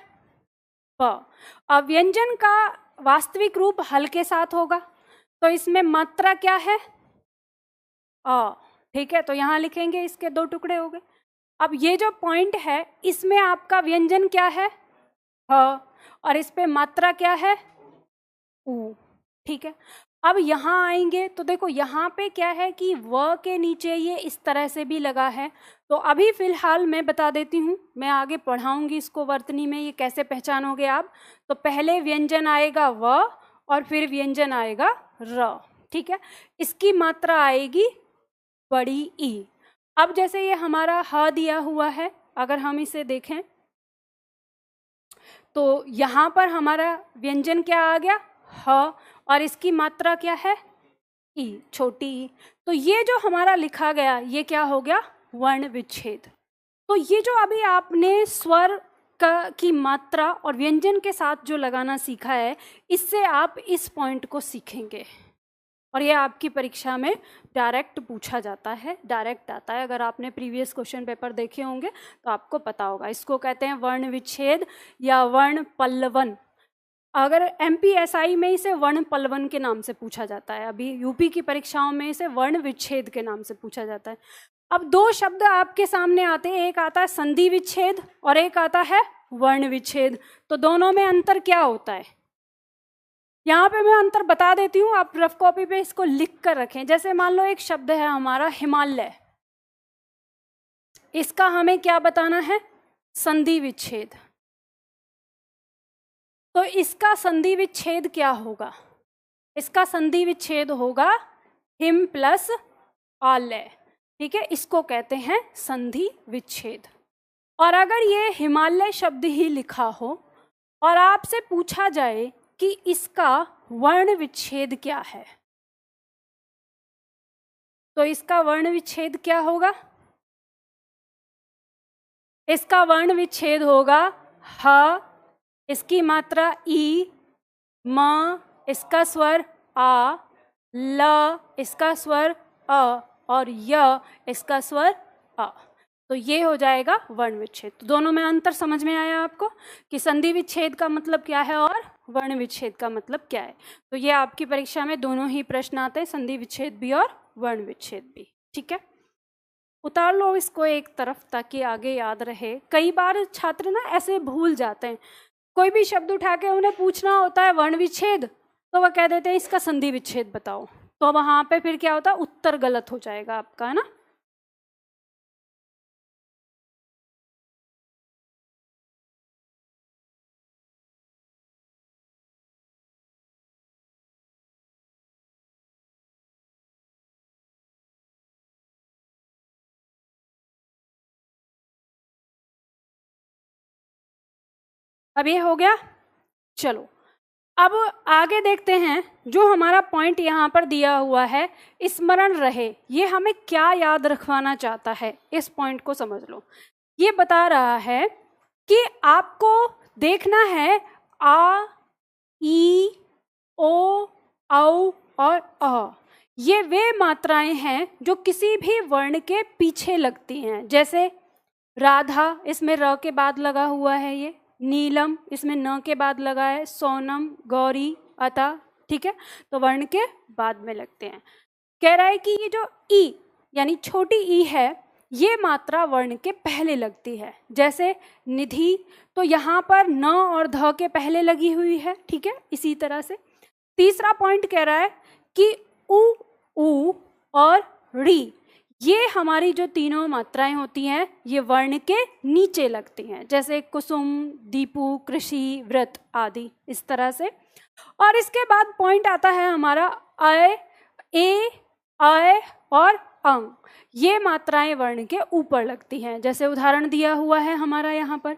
प। अब व्यंजन का वास्तविक रूप हल के साथ होगा, तो इसमें मात्रा क्या है? अ, ठीक है। तो यहाँ लिखेंगे, इसके दो टुकड़े हो गए। अब ये जो पॉइंट है, इसमें आपका व्यंजन क्या है? ह, और इस पे मात्रा क्या है? उ, ठीक है। अब यहाँ आएंगे तो देखो यहाँ पे क्या है कि व के नीचे ये इस तरह से भी लगा है। तो अभी फिलहाल मैं बता देती हूँ, मैं आगे पढ़ाऊंगी इसको वर्तनी में, ये कैसे पहचानोगे आप। तो पहले व्यंजन आएगा व, और फिर व्यंजन आएगा र, ठीक है। इसकी मात्रा आएगी बड़ी ई। अब जैसे ये हमारा ह दिया हुआ है, अगर हम इसे देखें तो यहाँ पर हमारा व्यंजन क्या आ गया? ह, और इसकी मात्रा क्या है? ई, छोटी ई। तो ये जो हमारा लिखा गया ये क्या हो गया? वर्ण विच्छेद। तो ये जो अभी आपने स्वर की मात्रा और व्यंजन के साथ जो लगाना सीखा है, इससे आप इस पॉइंट को सीखेंगे, और ये आपकी परीक्षा में डायरेक्ट पूछा जाता है, डायरेक्ट आता है। अगर आपने प्रीवियस क्वेश्चन पेपर देखे होंगे तो आपको पता होगा। इसको कहते हैं वर्ण विच्छेद या वर्ण पल्लवन। अगर एमपीएसआई में इसे वर्ण पल्लवन के नाम से पूछा जाता है, अभी यूपी की परीक्षाओं में इसे वर्ण विच्छेद के नाम से पूछा जाता है। अब दो शब्द आपके सामने आते हैं, एक आता है संधि विच्छेद और एक आता है वर्ण विच्छेद। तो दोनों में अंतर क्या होता है? यहाँ पे मैं अंतर बता देती हूँ, आप रफ कॉपी पे इसको लिख कर रखें। जैसे मान लो एक शब्द है हमारा हिमालय, इसका हमें क्या बताना है? संधि विच्छेद। तो इसका संधि विच्छेद क्या होगा? इसका संधि विच्छेद होगा हिम प्लस आलय, ठीक है। इसको कहते हैं संधि विच्छेद। और अगर ये हिमालय शब्द ही लिखा हो और आपसे पूछा जाए कि इसका वर्ण विच्छेद क्या है, तो इसका वर्ण विच्छेद क्या होगा? इसका वर्ण विच्छेद होगा ह, इसकी मात्रा ई, म, इसका स्वर आ, ल, इसका स्वर अ, और य, इसका स्वर अ। तो ये हो जाएगा वर्ण विच्छेद। तो दोनों में अंतर समझ में आया आपको कि संधि विच्छेद का मतलब क्या है और वर्ण विच्छेद का मतलब क्या है। तो ये आपकी परीक्षा में दोनों ही प्रश्न आते हैं, संधि विच्छेद भी और वर्ण विच्छेद भी। ठीक है, उतार लो इसको एक तरफ ताकि आगे याद रहे। कई बार छात्र ना ऐसे भूल जाते हैं, कोई भी शब्द उठा के उन्हें पूछना होता है वर्ण विच्छेद, तो वह कह देते हैं इसका संधि विच्छेद बताओ, तो वहां पे फिर क्या होता है, उत्तर गलत हो जाएगा आपका, है ना। अब ये हो गया। चलो अब आगे देखते हैं, जो हमारा पॉइंट यहाँ पर दिया हुआ है स्मरण रहे, ये हमें क्या याद रखवाना चाहता है, इस पॉइंट को समझ लो। ये बता रहा है कि आपको देखना है आ, ई, ओ, औ और अ, ये वे मात्राएं हैं जो किसी भी वर्ण के पीछे लगती हैं। जैसे राधा, इसमें र के बाद लगा हुआ है ये, नीलम इसमें न के बाद लगा है, सोनम, गौरी, अता, ठीक है, तो वर्ण के बाद में लगते हैं। कह रहा है कि ये जो ई यानी छोटी ई है, ये मात्रा वर्ण के पहले लगती है। जैसे निधि, तो यहाँ पर न और ध के पहले लगी हुई है, ठीक है। इसी तरह से तीसरा पॉइंट कह रहा है कि उ और री, ये हमारी जो तीनों मात्राएं होती हैं ये वर्ण के नीचे लगती हैं। जैसे कुसुम, दीपू, कृषि, व्रत आदि, इस तरह से। और इसके बाद पॉइंट आता है हमारा अय, ए, अय और अंग, ये मात्राएं वर्ण के ऊपर लगती हैं। जैसे उदाहरण दिया हुआ है हमारा यहाँ पर।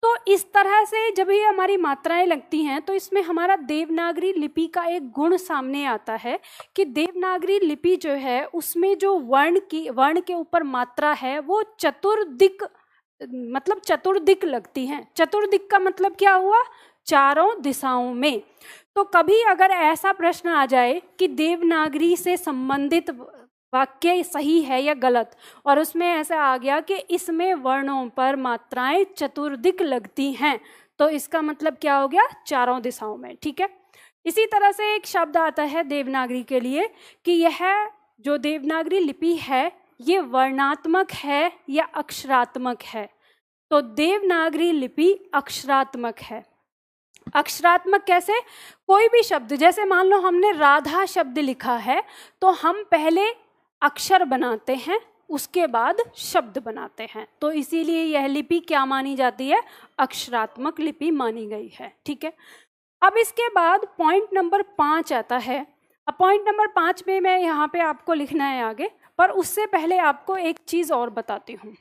तो इस तरह से जब ये हमारी मात्राएं लगती हैं तो इसमें हमारा देवनागरी लिपि का एक गुण सामने आता है कि देवनागरी लिपि जो है उसमें जो वर्ण के ऊपर मात्रा है वो चतुर्दिक, मतलब चतुर्दिक लगती हैं। चतुर्दिक का मतलब क्या हुआ, चारों दिशाओं में। तो कभी अगर ऐसा प्रश्न आ जाए कि देवनागरी से संबंधित वाक्य सही है या गलत, और उसमें ऐसा आ गया कि इसमें वर्णों पर मात्राएं चतुर्दिक लगती हैं, तो इसका मतलब क्या हो गया, चारों दिशाओं में, ठीक है। इसी तरह से एक शब्द आता है देवनागरी के लिए कि यह जो देवनागरी लिपि है ये वर्णात्मक है या अक्षरात्मक है। तो देवनागरी लिपि अक्षरात्मक है। अक्षरात्मक कैसे, कोई भी शब्द, जैसे मान लो हमने राधा शब्द लिखा है तो हम पहले अक्षर बनाते हैं उसके बाद शब्द बनाते हैं, तो इसीलिए यह लिपि क्या मानी जाती है, अक्षरात्मक लिपि मानी गई है, ठीक है। अब इसके बाद पॉइंट नंबर 5 आता है। अब पॉइंट नंबर 5 में मैं यहाँ पे आपको लिखना है आगे, पर उससे पहले आपको एक चीज और बताती हूँ।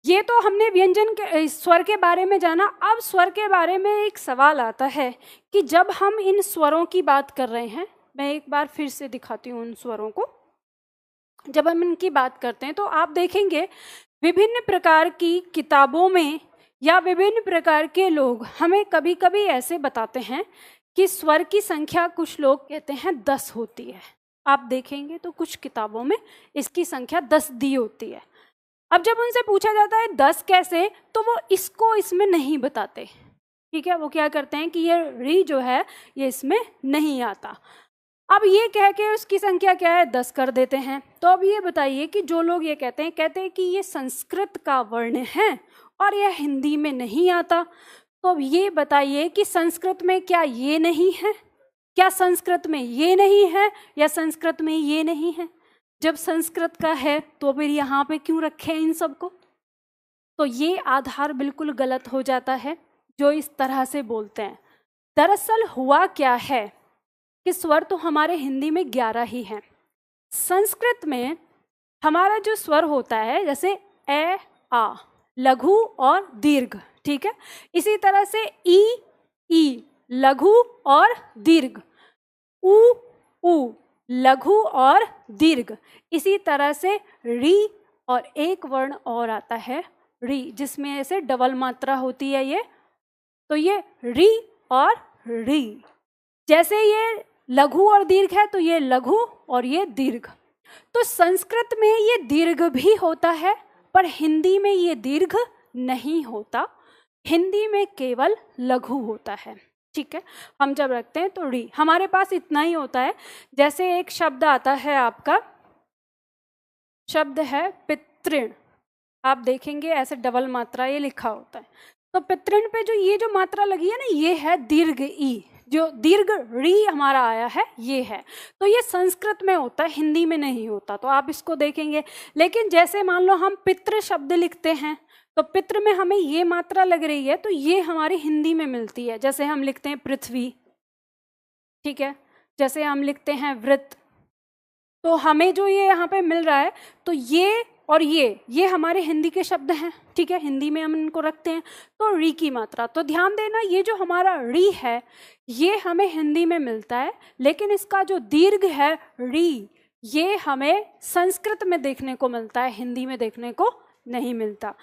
ये तो हमने व्यंजन के स्वर के बारे में जाना। अब स्वर के बारे में एक सवाल आता है कि जब हम इन स्वरों की बात कर रहे हैं, मैं एक बार फिर से दिखाती हूँ उन स्वरों को। जब हम इनकी बात करते हैं तो आप देखेंगे विभिन्न प्रकार की किताबों में या विभिन्न प्रकार के लोग हमें कभी कभी ऐसे बताते हैं कि स्वर की संख्या कुछ लोग कहते हैं 10 होती है। आप देखेंगे तो कुछ किताबों में इसकी संख्या 10 दी होती है। अब जब उनसे पूछा जाता है 10 कैसे, तो वो इसको इसमें नहीं बताते, ठीक है। वो क्या करते हैं कि ये री जो है ये इसमें नहीं आता। अब ये कह के उसकी संख्या क्या है 10 कर देते हैं। तो अब ये बताइए कि जो लोग ये कहते हैं कि ये संस्कृत का वर्ण है और यह हिंदी में नहीं आता, तो अब ये बताइए कि संस्कृत में क्या ये नहीं है, क्या संस्कृत में ये नहीं है या संस्कृत में ये नहीं है। जब संस्कृत का है तो फिर यहाँ पे क्यों रखे इन सबको। तो ये आधार बिल्कुल गलत हो जाता है जो इस तरह से बोलते हैं। दरअसल हुआ क्या है कि स्वर तो हमारे हिंदी में 11 ही हैं। संस्कृत में हमारा जो स्वर होता है जैसे ए, आ, लघु और दीर्घ, ठीक है। इसी तरह से ई लघु और दीर्घ, उ लघु और दीर्घ। इसी तरह से री और एक वर्ण और आता है री, जिसमें ऐसे डबल मात्रा होती है ये, तो ये री और री। जैसे ये लघु और दीर्घ है तो ये लघु और ये दीर्घ। तो संस्कृत में ये दीर्घ भी होता है पर हिंदी में ये दीर्घ नहीं होता, हिंदी में केवल लघु होता है। ठीक है, हम जब रखते हैं तो री, हमारे पास इतना ही होता है। जैसे एक शब्द आता है, आपका शब्द है पितृण, आप देखेंगे ऐसे डबल मात्रा ये लिखा होता है, तो पितृण पे जो ये जो मात्रा लगी है ना, ये है दीर्घ ई, जो दीर्घ री हमारा आया है ये है। तो ये संस्कृत में होता है, हिंदी में नहीं होता, तो आप इसको देखेंगे। लेकिन जैसे मान लो हम पितृ शब्द लिखते हैं, तो पितृ में हमें ये मात्रा लग रही है, तो ये हमारी हिंदी में मिलती है। जैसे हम लिखते हैं पृथ्वी, ठीक है, जैसे हम लिखते हैं वृत्त, तो हमें जो ये यहाँ पे मिल रहा है, तो ये और ये हमारे हिंदी के शब्द हैं। ठीक है, हिंदी में हम इनको रखते हैं, तो री की मात्रा। तो ध्यान देना, ये जो हमारा री है ये हमें हिंदी में मिलता है, लेकिन इसका जो दीर्घ है री, ये हमें संस्कृत में देखने को मिलता है, हिंदी में देखने को नहीं मिलता।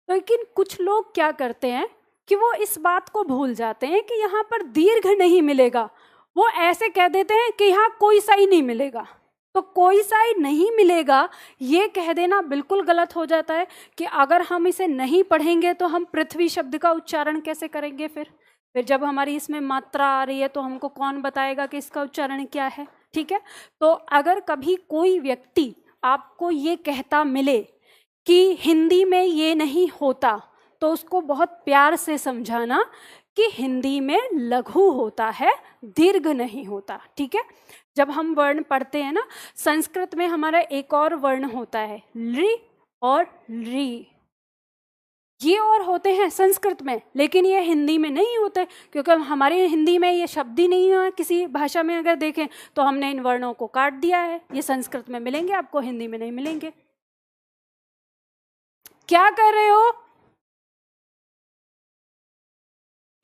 लेकिन कुछ लोग क्या करते हैं कि वो इस बात को भूल जाते हैं कि यहाँ पर दीर्घ नहीं मिलेगा, वो ऐसे कह देते हैं कि यहाँ कोई सा ही नहीं मिलेगा। तो कोई सा ही नहीं मिलेगा ये कह देना बिल्कुल गलत हो जाता है कि अगर हम इसे नहीं पढ़ेंगे तो हम पृथ्वी शब्द का उच्चारण कैसे करेंगे। फिर जब हमारी इसमें मात्रा आ रही है तो हमको कौन बताएगा कि इसका उच्चारण क्या है। ठीक है, तो अगर कभी कोई व्यक्ति आपको ये कहता मिले कि हिंदी में ये नहीं होता, तो उसको बहुत प्यार से समझाना कि हिंदी में लघु होता है, दीर्घ नहीं होता। ठीक है, जब हम वर्ण पढ़ते हैं ना, संस्कृत में हमारा एक और वर्ण होता है ली और री, ये और होते हैं संस्कृत में, लेकिन ये हिंदी में नहीं होते, क्योंकि हमारे हिंदी में ये शब्द ही नहीं है। किसी भाषा में अगर देखें तो हमने इन वर्णों को काट दिया है, ये संस्कृत में मिलेंगे आपको, हिंदी में नहीं मिलेंगे। क्या कर रहे हो,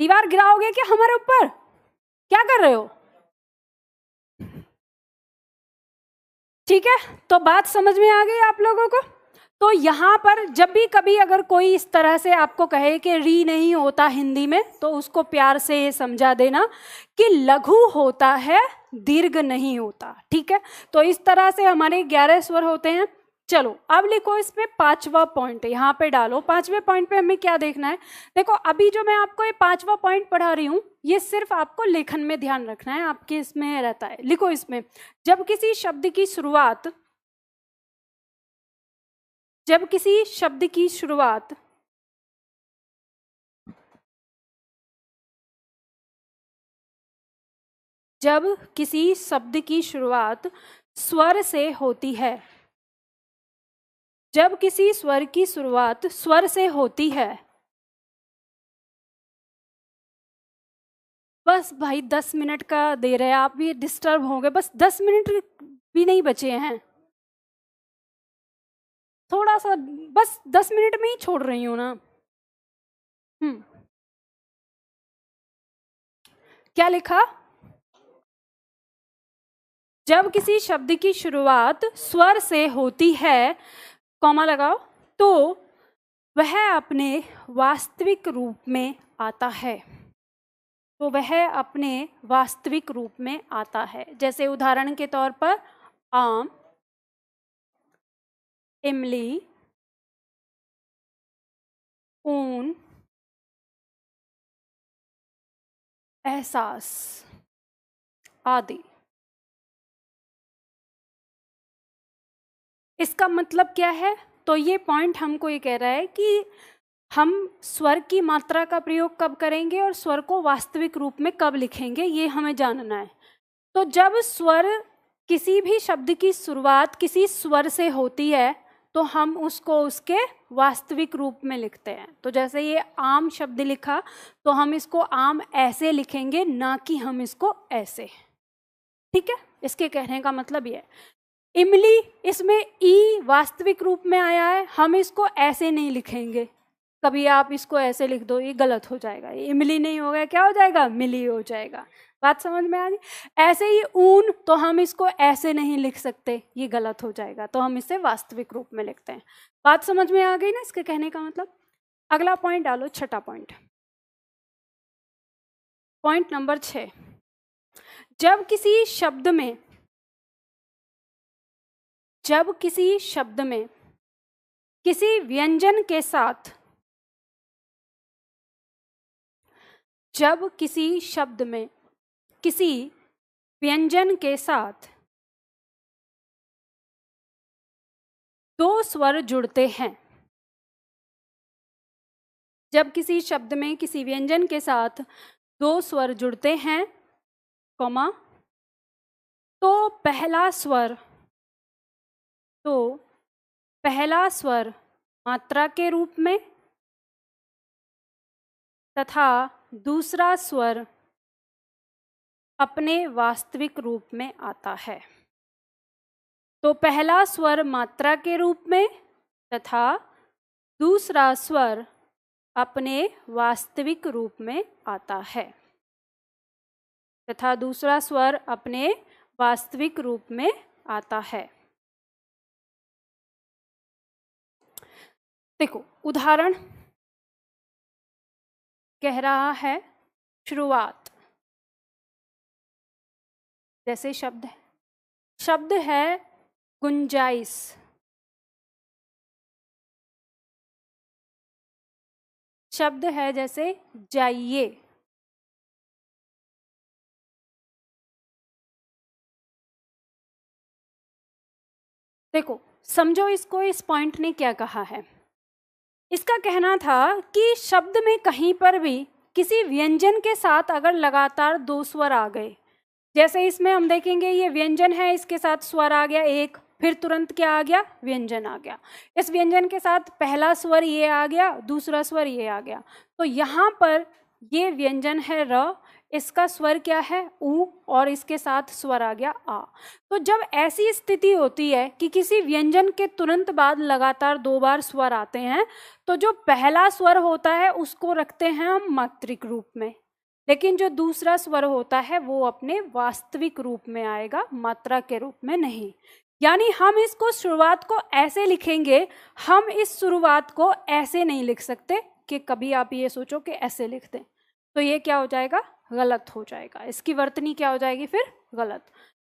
दीवार गिराओगे क्या हमारे ऊपर, क्या कर रहे हो? ठीक है, तो बात समझ में आ गई आप लोगों को। तो यहाँ पर जब भी कभी अगर कोई इस तरह से आपको कहे कि री नहीं होता हिंदी में, तो उसको प्यार से ये समझा देना कि लघु होता है, दीर्घ नहीं होता। ठीक है, तो इस तरह से हमारे 11 स्वर होते हैं। चलो अब लिखो इसमें 5वां पॉइंट, यहाँ पे डालो। 5वें पॉइंट पे हमें क्या देखना है, देखो अभी जो मैं आपको ये 5वां पॉइंट पढ़ा रही हूँ, ये सिर्फ आपको लेखन में ध्यान रखना है, आपके इसमें रहता है। लिखो इसमें, जब किसी शब्द की शुरुआत जब किसी शब्द की शुरुआत स्वर से होती है, जब किसी स्वर की शुरुआत स्वर से होती है, बस भाई 10 मिनट का दे रहे हैं आप, भी डिस्टर्ब हो गए, बस 10 मिनट भी नहीं बचे हैं, थोड़ा सा बस 10 मिनट में ही छोड़ रही हूं ना। क्या लिखा, जब किसी शब्द की शुरुआत स्वर से होती है, कॉमा लगाओ, तो वह अपने वास्तविक रूप में आता है, तो वह अपने वास्तविक रूप में आता है। जैसे उदाहरण के तौर पर आम, इमली, ऊन, एहसास आदि। इसका मतलब क्या है, तो ये पॉइंट हमको ये कह रहा है कि हम स्वर की मात्रा का प्रयोग कब करेंगे और स्वर को वास्तविक रूप में कब लिखेंगे, ये हमें जानना है। तो जब स्वर, किसी भी शब्द की शुरुआत किसी स्वर से होती है, तो हम उसको उसके वास्तविक रूप में लिखते हैं। तो जैसे ये आम शब्द लिखा, तो हम इसको आम ऐसे लिखेंगे, ना कि हम इसको ऐसे। ठीक है, इसके कहने का मतलब ये है। इमली, इसमें ई वास्तविक रूप में आया है, हम इसको ऐसे नहीं लिखेंगे। कभी आप इसको ऐसे लिख दो, ये गलत हो जाएगा, ये इमली नहीं होगा, क्या हो जाएगा, मिली हो जाएगा। बात समझ में आ गई। ऐसे ही ऊन, तो हम इसको ऐसे नहीं लिख सकते, ये गलत हो जाएगा, तो हम इसे वास्तविक रूप में लिखते हैं। बात समझ में आ गई ना इसके कहने का मतलब। अगला पॉइंट डालो, छठा पॉइंट, पॉइंट नंबर 6, जब किसी शब्द में किसी व्यंजन के साथ, जब किसी शब्द में किसी व्यंजन के साथ दो स्वर जुड़ते हैं, जब किसी शब्द में किसी व्यंजन के साथ दो स्वर जुड़ते हैं, कॉमा, तो पहला स्वर मात्रा के रूप में तथा दूसरा स्वर अपने वास्तविक रूप में आता है। तो पहला स्वर मात्रा के रूप में तथा दूसरा स्वर अपने वास्तविक रूप में आता है, तथा दूसरा स्वर अपने वास्तविक रूप में आता है। देखो उदाहरण कह रहा है शुरुआत, जैसे शब्द है गुंजाइश, शब्द है जैसे जाइए, देखो समझो इसको, इस पॉइंट ने क्या कहा है। इसका कहना था कि शब्द में कहीं पर भी किसी व्यंजन के साथ अगर लगातार दो स्वर आ गए, जैसे इसमें हम देखेंगे ये व्यंजन है, इसके साथ स्वर आ गया एक, फिर तुरंत क्या आ गया, व्यंजन आ गया। इस व्यंजन के साथ पहला स्वर ये आ गया, दूसरा स्वर ये आ गया, तो यहाँ पर ये व्यंजन है र, इसका स्वर क्या है ऊ, और इसके साथ स्वर आ गया आ। तो जब ऐसी स्थिति होती है कि किसी व्यंजन के तुरंत बाद लगातार दो बार स्वर आते हैं, तो जो पहला स्वर होता है उसको रखते हैं हम मात्रिक रूप में, लेकिन जो दूसरा स्वर होता है वो अपने वास्तविक रूप में आएगा, मात्रा के रूप में नहीं। यानी हम इसको शुरुआत को ऐसे लिखेंगे, हम इस शुरुआत को ऐसे नहीं लिख सकते कि कभी आप ये सोचो कि ऐसे लिख दें, तो ये क्या हो जाएगा, गलत हो जाएगा, इसकी वर्तनी क्या हो जाएगी फिर, गलत।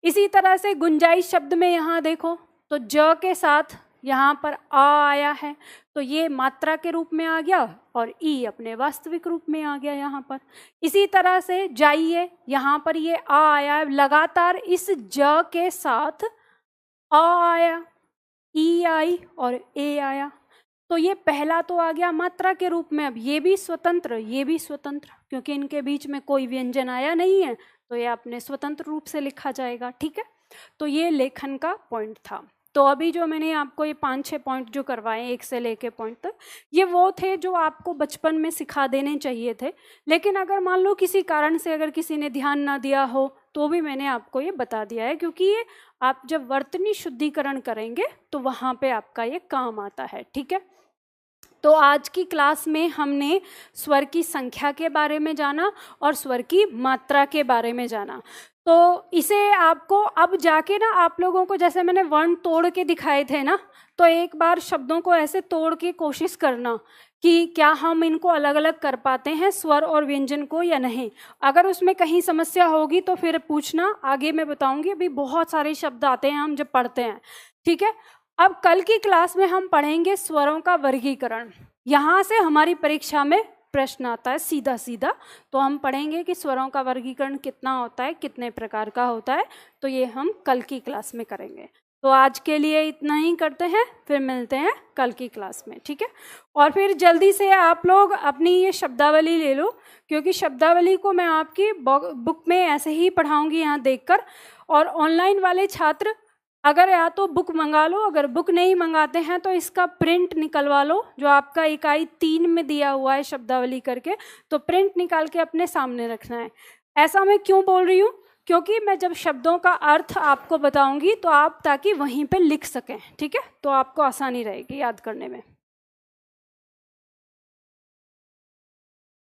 इसी तरह से गुंजाइश शब्द में यहाँ देखो तो ज के साथ यहाँ पर आ आया है, तो ये मात्रा के रूप में आ गया और ई अपने वास्तविक रूप में आ गया यहाँ पर। इसी तरह से जाइए, यहाँ पर ये आ आया है, लगातार इस ज के साथ आ आया, ई आई और ए आया, तो ये पहला तो आ गया मात्रा के रूप में। अब ये भी स्वतंत्र, ये भी स्वतंत्र, क्योंकि इनके बीच में कोई व्यंजन आया नहीं है, तो ये अपने स्वतंत्र रूप से लिखा जाएगा। ठीक है, तो ये लेखन का पॉइंट था। तो अभी जो मैंने आपको ये 5-6 पॉइंट जो करवाए, 1 से लेके पॉइंट तक, ये वो थे जो आपको बचपन में सिखा देने चाहिए थे, लेकिन अगर मान लो किसी कारण से अगर किसी ने ध्यान ना दिया हो तो भी मैंने आपको ये बता दिया है, क्योंकि ये आप जब वर्तनी शुद्धिकरण करेंगे तो वहाँ पे आपका ये काम आता है। ठीक है, तो आज की क्लास में हमने स्वर की संख्या के बारे में जाना और स्वर की मात्रा के बारे में जाना। तो इसे आपको अब जाके ना, आप लोगों को जैसे मैंने वर्ण तोड़ के दिखाए थे ना, तो एक बार शब्दों को ऐसे तोड़ के कोशिश करना कि क्या हम इनको अलग अलग कर पाते हैं, स्वर और व्यंजन को, या नहीं। अगर उसमें कहीं समस्या होगी तो फिर पूछना, आगे मैं बताऊंगी। अभी बहुत सारे शब्द आते हैं हम जब पढ़ते हैं। ठीक है, अब कल की क्लास में हम पढ़ेंगे स्वरों का वर्गीकरण। यहाँ से हमारी परीक्षा में प्रश्न आता है सीधा सीधा, तो हम पढ़ेंगे कि स्वरों का वर्गीकरण कितना होता है, कितने प्रकार का होता है, तो ये हम कल की क्लास में करेंगे। तो आज के लिए इतना ही करते हैं, फिर मिलते हैं कल की क्लास में। ठीक है, और फिर जल्दी से आप लोग अपनी ये शब्दावली ले लो, क्योंकि शब्दावली को मैं आपकी बुक में ऐसे ही पढ़ाऊंगी यहाँ देखकर। और ऑनलाइन वाले छात्र अगर या तो बुक मंगा लो, अगर बुक नहीं मंगाते हैं तो इसका प्रिंट निकलवा लो, जो आपका इकाई 3 में दिया हुआ है शब्दावली करके, तो प्रिंट निकाल के अपने सामने रखना है। ऐसा मैं क्यों बोल रही हूँ, क्योंकि मैं जब शब्दों का अर्थ आपको बताऊंगी तो आप ताकि वहीं पे लिख सकें। ठीक है, तो आपको आसानी रहेगी याद करने में।